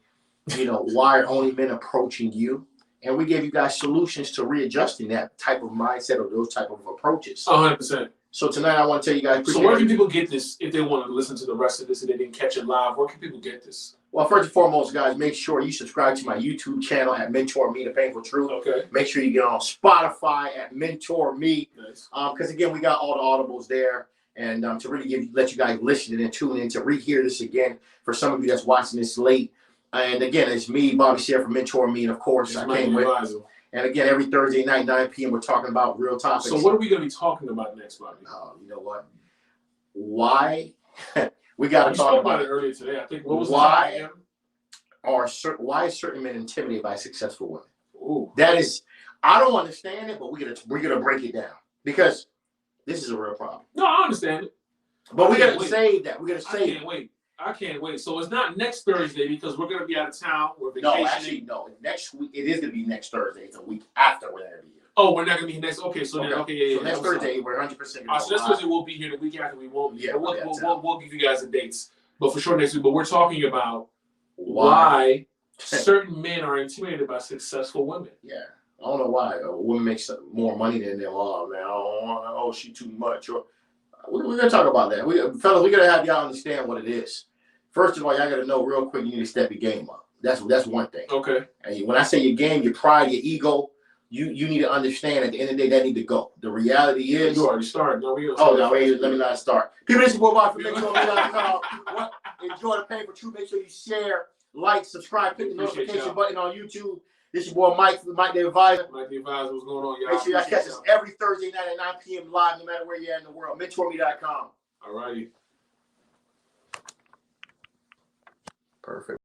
why are only men approaching you? And we gave you guys solutions to readjusting that type of mindset or those type of approaches.
100%.
So tonight I want to tell you guys.
So where can people get this if they want to listen to the rest of this and they didn't catch it live? Where can people get this?
Well, first and foremost, guys, make sure you subscribe to my YouTube channel at Mentourme, The Painful Truth.
Okay.
Make sure you get on Spotify at Mentourme.
Nice.
Because, again, we got all the audibles there. and to really let you guys listen and tune in to rehear this again for some of you that's watching this late. And again, it's me, Bobby Share from Mentourme, and of course, I came with. And again, every Thursday night, 9 p.m., we're talking about real topics.
So what are we going to be talking about next, Bobby?
You know what? Why? We got to talk about
it earlier today. I think. What was
why is certain men intimidated by successful women?
Ooh.
That is, I don't understand it, but we're gonna break it down because this is a real problem.
No, I understand it.
But we're gonna save that. We're gonna save.
I can't wait. So it's not next Thursday because we're gonna be out of town. We're vacationing.
No, actually, no. Next week it is gonna be next Thursday. It's a week after we're gonna be here.
Oh, we're not gonna be here next. Okay, so yeah.
So next Thursday we're 100%.
So next Thursday we'll be here. The week after we won't be.
Yeah,
we'll give you guys the dates, but for sure next week. But we're talking about why certain men are intimidated by successful women.
Yeah. I don't know why a woman makes more money than their mom, man. Oh, she too much. Or we're gonna talk about that. Fellas, we're gonna have y'all understand what it is. First of all, y'all gotta know real quick. You need to step your game up. That's one thing.
Okay.
And when I say your game, your pride, your ego, you need to understand. At the end of the day, that need to go. The reality is.
You already started. No,
wait, let me not start. People, this is what about for Mentourme. Enjoy the Pain for Truth. Make sure you share, like, subscribe, click the notification button on YouTube. This is your boy Mike the Advisor.
Mike the Advisor, what's going on, y'all?
Make sure y'all catch us every Thursday night at 9 p.m. live, no matter where you're at in the world. Mentourme.com.
All righty.
Perfect.